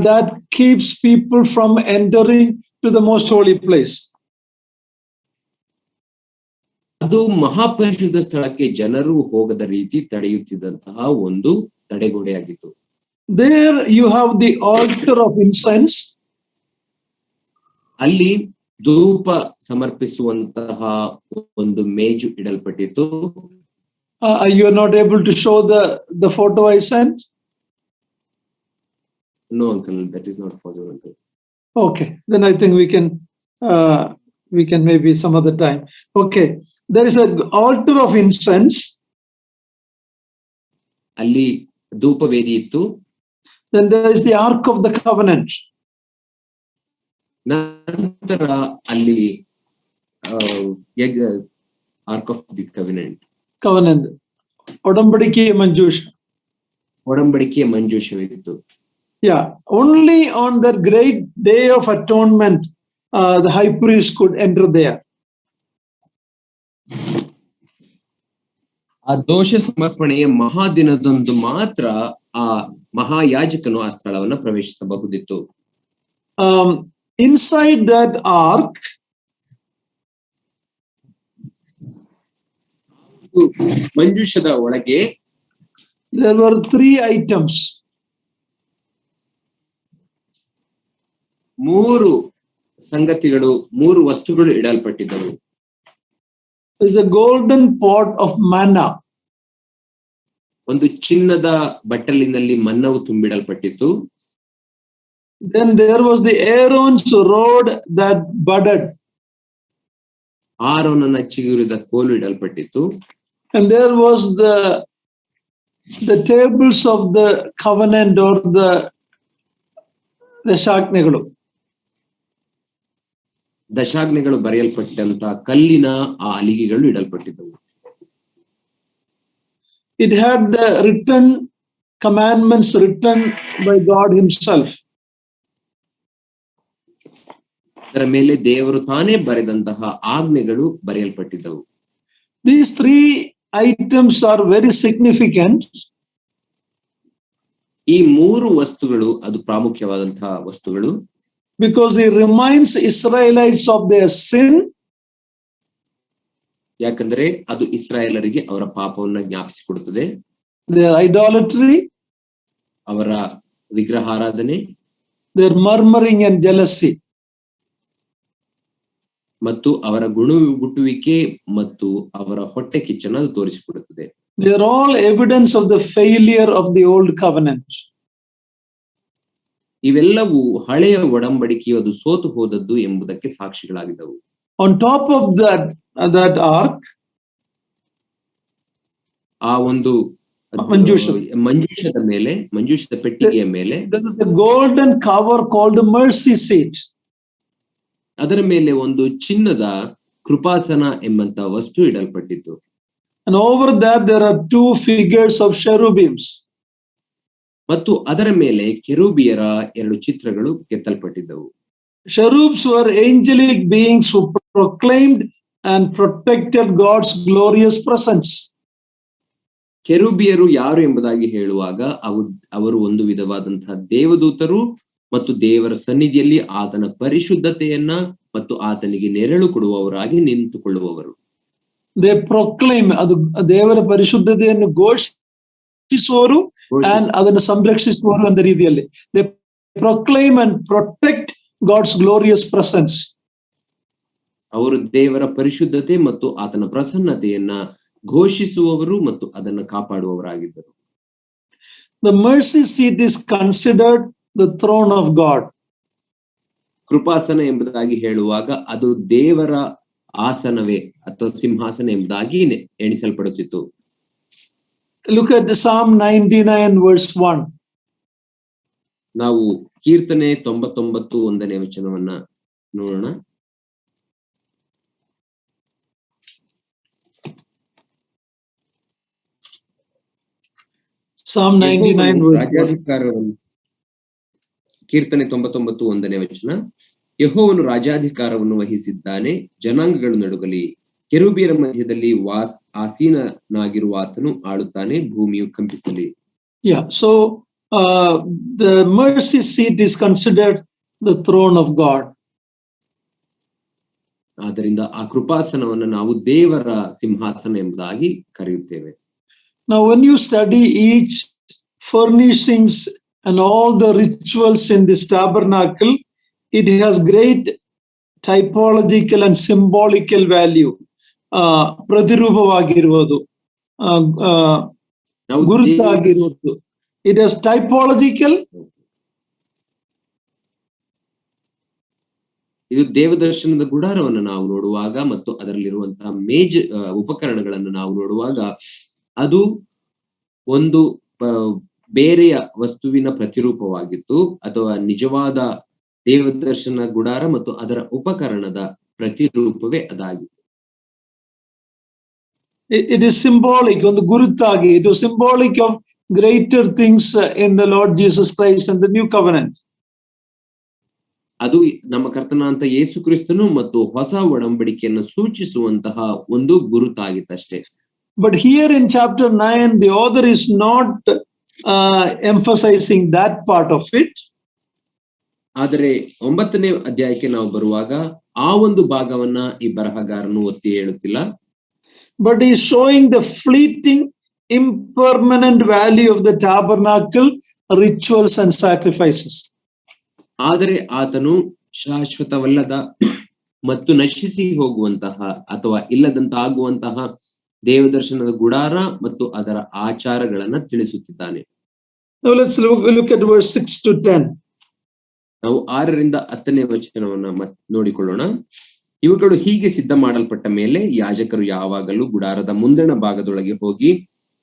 that keeps people from entering to the most holy place. ಅದು ಮಹಾಪರಿಶುದ್ಧ ಸ್ಥಳಕ್ಕೆ ಜನರು ಹೋಗದ ರೀತಿ ತಡೆಯುತ್ತಿದ್ದಂತಹ ಒಂದು ತಡೆಗೋಡೆಯಾಗಿತ್ತು. There you have the altar of incense. ಅಲ್ಲಿ ಧೂಪ ಸಮರ್ಪಿಸುವಂತಹ ಒಂದು ಮೇಜು ಇಡಲ್ಪಟ್ಟಿತ್ತು. You are not able to show the photo I sent? No, uncle, that is not possible, uncle. Okay, then I think we can maybe some other time. Okay, there is an altar of incense. ಅಲ್ಲಿ ಧೂಪವೇದಿ ಇತ್ತು. Then there is the Ark of the Covenant. ನಂತರ ಅಲ್ಲಿ arc of the Covenant. ಒಡಂಬಡಿಕೆಯ ಮಂಜೂಷ. ಒಡಂಬಡಿಕೆಯ ಮಂಜೂಷವಿತ್ತು. Yeah, only on that great day of atonement, the high priest could enter there. ಆ ದೋಷ ಸಮರ್ಪಣೆಯ ಮಹಾದಿನದಂದು ಮಾತ್ರ ಆ ಮಹಾಯಾಜಕನು ಆ ಸ್ಥಳವನ್ನ ಪ್ರವೇಶಿಸಬಹುದಿತ್ತು. Inside that ark, ಮಂಜೂಷದ ಒಳಗೆ there were 3 items. 3 ಸಂಗತಿಗಳು, 3 ವಸ್ತುಗಳು ಇಡಲ್ಪಟ್ಟಿದ್ದವು. There is a golden pot of manna. ಒಂದು ಚಿನ್ನದ ಬಟ್ಟಲಿನಲ್ಲಿ ಮನ್ನವು ತುಂಬಿಡಲ್ಪಟ್ಟಿತ್ತು. Then there was the Aaron's rod that budded. ಆರೋನನ ಚಿಗುರಿದ ಕೋಲು ಇಡಲ್ಪಟ್ಟಿತ್ತು. And there was the tables of the covenant or the ಶಾಜ್ಞೆಗಳು. ದಶಾಜ್ಞೆಗಳು ಬರೆಯಲ್ಪಟ್ಟಂತ ಕಲ್ಲಿನ ಆ ಅಲಿಗೆಗಳು ಇಡಲ್ಪಟ್ಟಿದ್ದವು. It had the written commandments written by God himself. ಅದರ ಮೇಲೆ ದೇವರು ತಾನೇ ಬರೆದಂತಹ ಆಜ್ಞೆಗಳು ಬರೆಯಲ್ಪಟ್ಟಿದ್ದವು. These 3 items are very significant. ಈ 3 ವಸ್ತುಗಳು ಅದು ಪ್ರಾಮುಖ್ಯವಾದಂತಹ ವಸ್ತುಗಳು. Because he reminds Israelites of their sin. ಯಾಕಂದ್ರೆ ಅದು ಇಸ್ರಾಯೇಲರಿಗೆ ಅವರ ಪಾಪವನ್ನ ಜ್ಞಾಪಿಸಿಕೊಡುತ್ತದೆ. Their idolatry, ಅವರ ವಿಗ್ರಹಾರಾಧನೆ, their murmuring and jealousy. ಮತ್ತು ಅವರ ಗುಣಗುಟ್ಟುವಿಕೆ ಮತ್ತು ಅವರ ಹೊಟ್ಟೆ ಕಿಚ್ಚನ್ನು ಅದು ತೋರಿಸಿಕೊಡುತ್ತದೆ. They are all evidence of the failure of the old covenant. ಇವೆಲ್ಲವೂ ಹಳೆಯ ಒಡಂಬಡಿಕೆಯು ಅದು ಸೋತು ಹೋದದ್ದು ಎಂಬುದಕ್ಕೆ ಸಾಕ್ಷಿಗಳಾಗಿದ್ದವು. On top of that ark, ಆ ಒಂದು ಮಂಜೂಷದ ಮೇಲೆ, ಮಂಜೂಷದ ಪೆಟ್ಟಿಗೆಯ ಮೇಲೆ there is a golden cover called the mercy seat. ಅದರ ಮೇಲೆ ಒಂದು ಚಿನ್ನದ ಕೃಪಾಸನ ಎಂಬಂತ ವಸ್ತು ಇಡಲ್ಪಟ್ಟಿತ್ತು. And over that there are 2 figures of cherubims. ಮತ್ತು ಅದರ ಮೇಲೆ ಕೆರೂಬಿಯರ 2 ಚಿತ್ರಗಳು ಕೆತ್ತಲ್ಪಟ್ಟಿದ್ದವು. Cherubs were angelic beings who proclaimed and protected God's glorious presence. ಕೆರೂಬಿಯರು ಯಾರು ಎಂಬುದಾಗಿ ಹೇಳುವಾಗ ಅವರು ಒಂದು ವಿಧವಾದಂತಹ ದೇವದೂತರು ಮತ್ತು ದೇವರ ಸನ್ನಿಧಿಯಲ್ಲಿ ಆತನ ಪರಿಶುದ್ಧತೆಯನ್ನ ಮತ್ತು ಆತನಿಗೆ ನೆರಳು ಕೊಡುವವರಾಗಿ ನಿಂತುಕೊಳ್ಳುವವರು. They proclaim, ಅದು ದೇವರ ಪರಿಶುದ್ಧತೆಯನ್ನು ಘೋಷಿಸುವವರು and ಅದನ್ನು ಸಂರಕ್ಷಿಸುವವರು ಅಂತ ರೀತಿಯಲ್ಲಿ. They proclaim and protect God's glorious presence. ಅವರು ದೇವರ ಪರಿಶುದ್ಧತೆ ಮತ್ತು ಆತನ ಪ್ರಸನ್ನತೆಯನ್ನ ಘೋಷಿಸುವವರು ಮತ್ತು ಅದನ್ನು ಕಾಪಾಡುವವರಾಗಿದ್ದರು. The mercy seat is considered the throne of God. ಕೃಪಾಸನ ಎಂಬುದಾಗಿ ಹೇಳುವಾಗ ಅದು ದೇವರ ಆಸನವೇ ಅಥವಾ ಸಿಂಹಾಸನ ಎಂಬುದಾಗಿ ಎಣಿಸಲ್ಪಡುತ್ತಿತ್ತು. Look at Psalm 99 verse 1. ನಾವು ಕೀರ್ತನೆ 99 ಒಂದನೇ ವಚನವನ್ನ ನೋಡೋಣ. Psalm 99 verse 1. ರಾಜಾಧಿಕಾರವನ್ನು ಕೀರ್ತನೆ 99 ಒಂದನೇ ವಚನ. ಯೆಹೋವನು ರಾಜಾಧಿಕಾರವನ್ನು ವಹಿಸಿದ್ದಾನೆ, ಜನಾಂಗಗಳು ನಡುಗಲಿ. ಕೆರೂಬಿಯರ ಮಧ್ಯದಲ್ಲಿ ಆಸೀನನಾಗಿರುವ ಆತನು ಆಳುತ್ತಾನೆ, ಭೂಮಿಯು ಕಂಪಿಸಲಿ. Yeah, so the mercy seat is considered the throne of God. ಆದ್ದರಿಂದ ಆ ಕೃಪಾಸನವನ್ನು ನಾವು ದೇವರ ಸಿಂಹಾಸನ ಎಂಬುದಾಗಿ ಕರೆಯುತ್ತೇವೆ. Now, when you study each furnishings and all the rituals in this tabernacle, it has great typological and symbolical value. ಪ್ರತಿರೂಪವಾಗಿರುವುದು, ಗುರುತಾಗಿರುವುದು. It has typological. ಇದು ದೇವದರ್ಶನದ ಗುಡಾರವನ್ನು ನಾವು ನೋಡುವಾಗ ಮತ್ತು ಅದರಲ್ಲಿರುವಂತಹ ಉಪಕರಣಗಳನ್ನು ನಾವು ನೋಡುವಾಗ ಅದು ಒಂದು ಬೇರೆಯ ವಸ್ತುವಿನ ಪ್ರತಿರೂಪವಾಗಿತ್ತು, ಅಥವಾ ನಿಜವಾದ ದೇವದರ್ಶನ ಗುಡಾರ ಮತ್ತು ಅದರ ಉಪಕರಣದ ಪ್ರತಿರೂಪವೇ ಅದಾಗಿತ್ತು. It is symbolic, ಒಂದು ಗುರುತಾಗಿ. It was symbolic of greater things in the Lord Jesus Christ and the new covenant. ಅದು ನಮ್ಮ ಕರ್ತನಾದಂತ ಯೇಸು ಕ್ರಿಸ್ತನು ಮತ್ತು ಹೊಸ ಒಡಂಬಡಿಕೆಯನ್ನು ಸೂಚಿಸುವಂತಹ ಒಂದು ಗುರುತಾಗಿತ್ತಷ್ಟೇ. But here in chapter 9, the author is not emphasizing that part of it. ಆದರೆ 9ನೇ ಅಧ್ಯಾಯಕ್ಕೆ ನಾವು ಬರುವಾಗ ಆ ಒಂದು ಭಾಗವನ್ನ ಈ ಬರಹಗಾರನು ಒತ್ತಿ ಹೇಳುತ್ತಿಲ್ಲ. But he is showing the fleeting, impermanent value of the tabernacle, rituals and sacrifices. ಆದರೆ ಆತನು ಶಾಶ್ವತವಲ್ಲದ ಮತ್ತು ನಶಿಸಿ ಹೋಗುವಂತಹ ಅಥವಾ ಇಲ್ಲದಂತಾಗುವಂತಹ ದೇವದರ್ಶನದ ಗುಡಾರ ಮತ್ತು ಅದರ ಆಚಾರಗಳನ್ನ ತಿಳಿಸುತ್ತಿದ್ದಾನೆ. Now let's look at verse 6 to 10. ನಾವು 6ರಿಂದ 10ನೇ ವಚನವನ್ನ ನೋಡಿಕೊಳ್ಳೋಣ. ಇವುಗಳು ಹೀಗೆ ಸಿದ್ಧ ಮಾಡಲ್ಪಟ್ಟ ಮೇಲೆ ಯಾಜಕರು ಯಾವಾಗಲೂ ಗುಡಾರದ ಮುಂದಣ ಭಾಗದೊಳಗೆ ಹೋಗಿ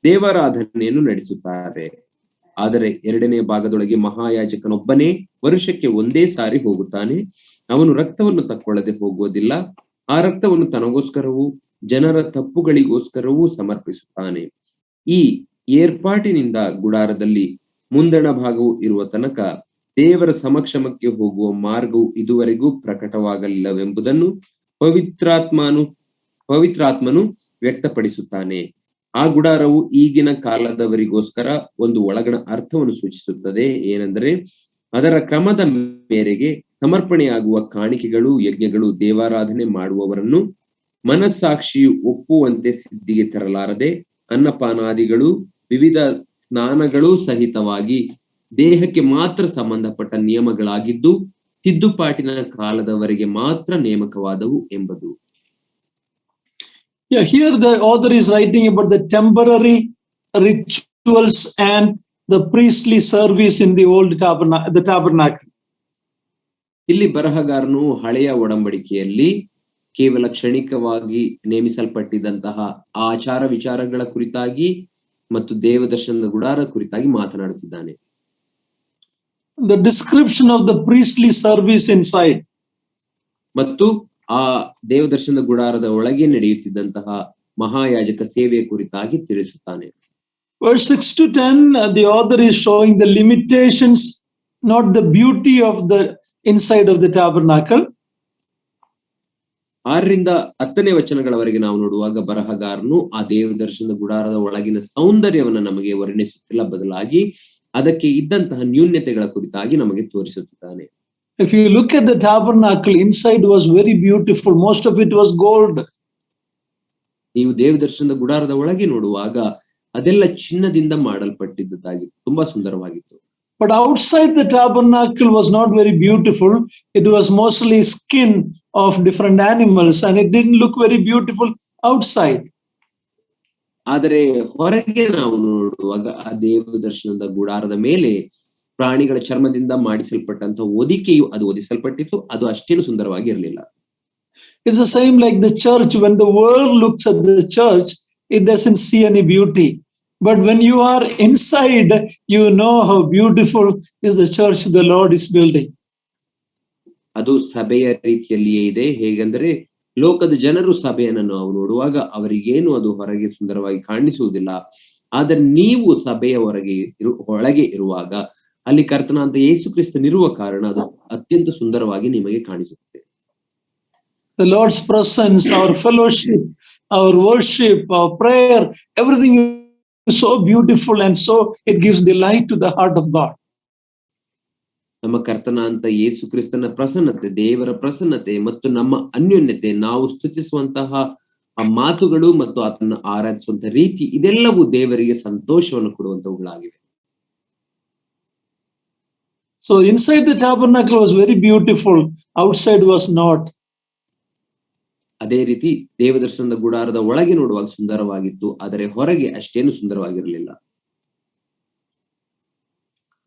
ದೇವಾರಾಧನೆಯನ್ನು ನಡೆಸುತ್ತಾರೆ. ಆದರೆ 2ನೇ ಭಾಗದೊಳಗೆ ಮಹಾಯಾಜಕನೊಬ್ಬನೇ ವರುಷಕ್ಕೆ ಒಂದೇ ಸಾರಿ ಹೋಗುತ್ತಾನೆ. ಅವನು ರಕ್ತವನ್ನು ತಕ್ಕೊಳ್ಳದೆ ಹೋಗುವುದಿಲ್ಲ. ಆ ರಕ್ತವನ್ನು ತನಗೋಸ್ಕರವೂ ಜನರ ತಪ್ಪುಗಳಿಗೋಸ್ಕರವೂ ಸಮರ್ಪಿಸುತ್ತಾನೆ. ಈ ಏರ್ಪಾಟಿನಿಂದ ಗುಡಾರದಲ್ಲಿ ಮುಂದಣ ಭಾಗವು ಇರುವ ತನಕ ದೇವರ ಸಮಕ್ಷಮಕ್ಕೆ ಹೋಗುವ ಮಾರ್ಗವು ಇದುವರೆಗೂ ಪ್ರಕಟವಾಗಲಿಲ್ಲವೆಂಬುದನ್ನು ಪವಿತ್ರಾತ್ಮನು ವ್ಯಕ್ತಪಡಿಸುತ್ತಾನೆ. ಆ ಗುಡಾರವು ಈಗಿನ ಕಾಲದವರಿಗೋಸ್ಕರ ಒಂದು ಒಳಗಣ ಅರ್ಥವನ್ನು ಸೂಚಿಸುತ್ತದೆ. ಏನೆಂದರೆ, ಅದರ ಕ್ರಮದ ಮೇರೆಗೆ ಸಮರ್ಪಣೆಯಾಗುವ ಕಾಣಿಕೆಗಳು, ಯಜ್ಞಗಳು ದೇವಾರಾಧನೆ ಮಾಡುವವರನ್ನು ಮನಸ್ಸಾಕ್ಷಿಯು ಒಪ್ಪುವಂತೆ ಸಿದ್ಧಿಗೆ ತರಲಾರದೆ, ಅನ್ನಪಾನಾದಿಗಳು, ವಿವಿಧ ಸ್ನಾನಗಳು ಸಹಿತವಾಗಿ ದೇಹಕ್ಕೆ ಮಾತ್ರ ಸಂಬಂಧಪಟ್ಟ ನಿಯಮಗಳಾಗಿದ್ದು ತಿದ್ದುಪಾಟಿನ ಕಾಲದವರೆಗೆ ಮಾತ್ರ ನೇಮಕವಾದವು ಎಂಬುದು. Yeah, here the author is writing about the temporary rituals and the priestly service in the old tabernacle. ಇಲ್ಲಿ ಬರಹಗಾರನು ಹಳೆಯ ಒಡಂಬಡಿಕೆಯಲ್ಲಿ ಕೇವಲ ಕ್ಷಣಿಕವಾಗಿ ನೇಮಿಸಲ್ಪಟ್ಟಿದ್ದಂತಹ ಆಚಾರ ವಿಚಾರಗಳ ಕುರಿತಾಗಿ ಮತ್ತು ದೇವದರ್ಶನದ ಗುಡಾರ ಕುರಿತಾಗಿ ಮಾತನಾಡುತ್ತಿದ್ದಾನೆ. The description of the priestly service inside. ಮತ್ತು ಆ ದೇವದರ್ಶನದ ಗುಡಾರದ ಒಳಗೆ ನಡೆಯುತ್ತಿದ್ದಂತಹ ಮಹಾಯಾಜಕ ಸೇವೆಯ ಕುರಿತಾಗಿ ತಿಳಿಸುತ್ತಾನೆ. Verse 6 to 10, the author is showing the limitations, not the beauty of the inside of the tabernacle. 6ರಿಂದ 10ನೇ ವಚನಗಳವರೆಗೆ ನಾವು ನೋಡುವಾಗ ಬರಹಗಾರನು ಆ ದೇವದರ್ಶನದ ಗುಡಾರದ ಒಳಗಿನ ಸೌಂದರ್ಯವನ್ನು ನಮಗೆ ವರ್ಣಿಸುತ್ತಿಲ್ಲ, ಬದಲಾಗಿ ಅದಕ್ಕೆ ಇದ್ದಂತಹ ನ್ಯೂನ್ಯತೆಗಳ ಕುರಿತಾಗಿ ನಮಗೆ ತೋರಿಸುತ್ತಿದ್ದಾನೆ. If you look at the tabernacle, inside was very beautiful. Most of it was gold. ನೀವು ದೇವದರ್ಶನದ ಗುಡಾರದ ಒಳಗೆ ನೋಡುವಾಗ ಅದೆಲ್ಲ ಚಿನ್ನದಿಂದ ಮಾಡಲ್ಪಟ್ಟಿದ್ದಾಗಿತ್ತು, ತುಂಬಾ ಸುಂದರವಾಗಿತ್ತು. But outside the tabernacle was not very beautiful. It was mostly skin of different animals and it didn't look very beautiful outside. ಆದರೆ ಹೊರಗೆ ನಾವು ನೋಡುವಾಗ ಆ ದೇವದರ್ಶನದ ಗುಡಾರದ ಮೇಲೆ ಪ್ರಾಣಿಗಳ ಚರ್ಮದಿಂದ ಮಾಡಿಸಲ್ಪಟ್ಟಂತಹ ಹೊದಿಕೆಯು ಅದು ಹೊದಿಸಲ್ಪಟ್ಟಿತ್ತು, ಅದು ಅಷ್ಟೇನು ಸುಂದರವಾಗಿ ಇರಲಿಲ್ಲ. It's the same like the church. When the world looks at the church, it doesn't see any beauty. But when you are inside, you know how beautiful is the church the Lord is building. ಅದು ಸಭೆಯ ರೀತಿಯಲ್ಲಿಯೇ ಇದೆ. ಹೇಗೆಂದರೆ ಲೋಕದ ಜನರು ಸಭೆಯನ್ನು ನಾವು ನೋಡುವಾಗ ಅವರಿಗೇನು ಅದು ಹೊರಗೆ ಸುಂದರವಾಗಿ ಕಾಣಿಸುವುದಿಲ್ಲ. ಆದರೆ ನೀವು ಸಭೆಯ ಒಳಗೆ ಇರುವಾಗ ಅಲ್ಲಿ ಕರ್ತನಾದ ಯೇಸು ಕ್ರಿಸ್ತನಿರುವ ಕಾರಣ ಅದು ಅತ್ಯಂತ ಸುಂದರವಾಗಿ ನಿಮಗೆ ಕಾಣಿಸುತ್ತದೆ. The Lord's presence, our fellowship, our worship, our prayer, everything is so beautiful, and so it gives delight to the heart of God. ನಮ್ಮ ಕರ್ತನಾಂತ ಯೇಸು ಕ್ರಿಸ್ತನ ಪ್ರಸನ್ನತೆ, ದೇವರ ಪ್ರಸನ್ನತೆ ಮತ್ತು ನಮ್ಮ ಅನ್ಯೋನ್ಯತೆ, ನಾವು ಸ್ತುತಿಸುವಂತಹ ಆ ಮಾತುಗಳು ಮತ್ತು ಆತನ ಆರಾಧಿಸುವಂತಹ ರೀತಿ, ಇದೆಲ್ಲವೂ ದೇವರಿಗೆ ಸಂತೋಷವನ್ನು ಕೊಡುವಂತವುಗಳಾಗಿವೆ. So inside the tabernacle was very beautiful, outside was not. ಅದೇ ರೀತಿ ದೇವದರ್ಶನದ ಗುಡಾರದ ಒಳಗೆ ನೋಡುವಾಗ ಸುಂದರವಾಗಿತ್ತು, ಆದರೆ ಹೊರಗೆ ಅಷ್ಟೇನು ಸುಂದರವಾಗಿರಲಿಲ್ಲ.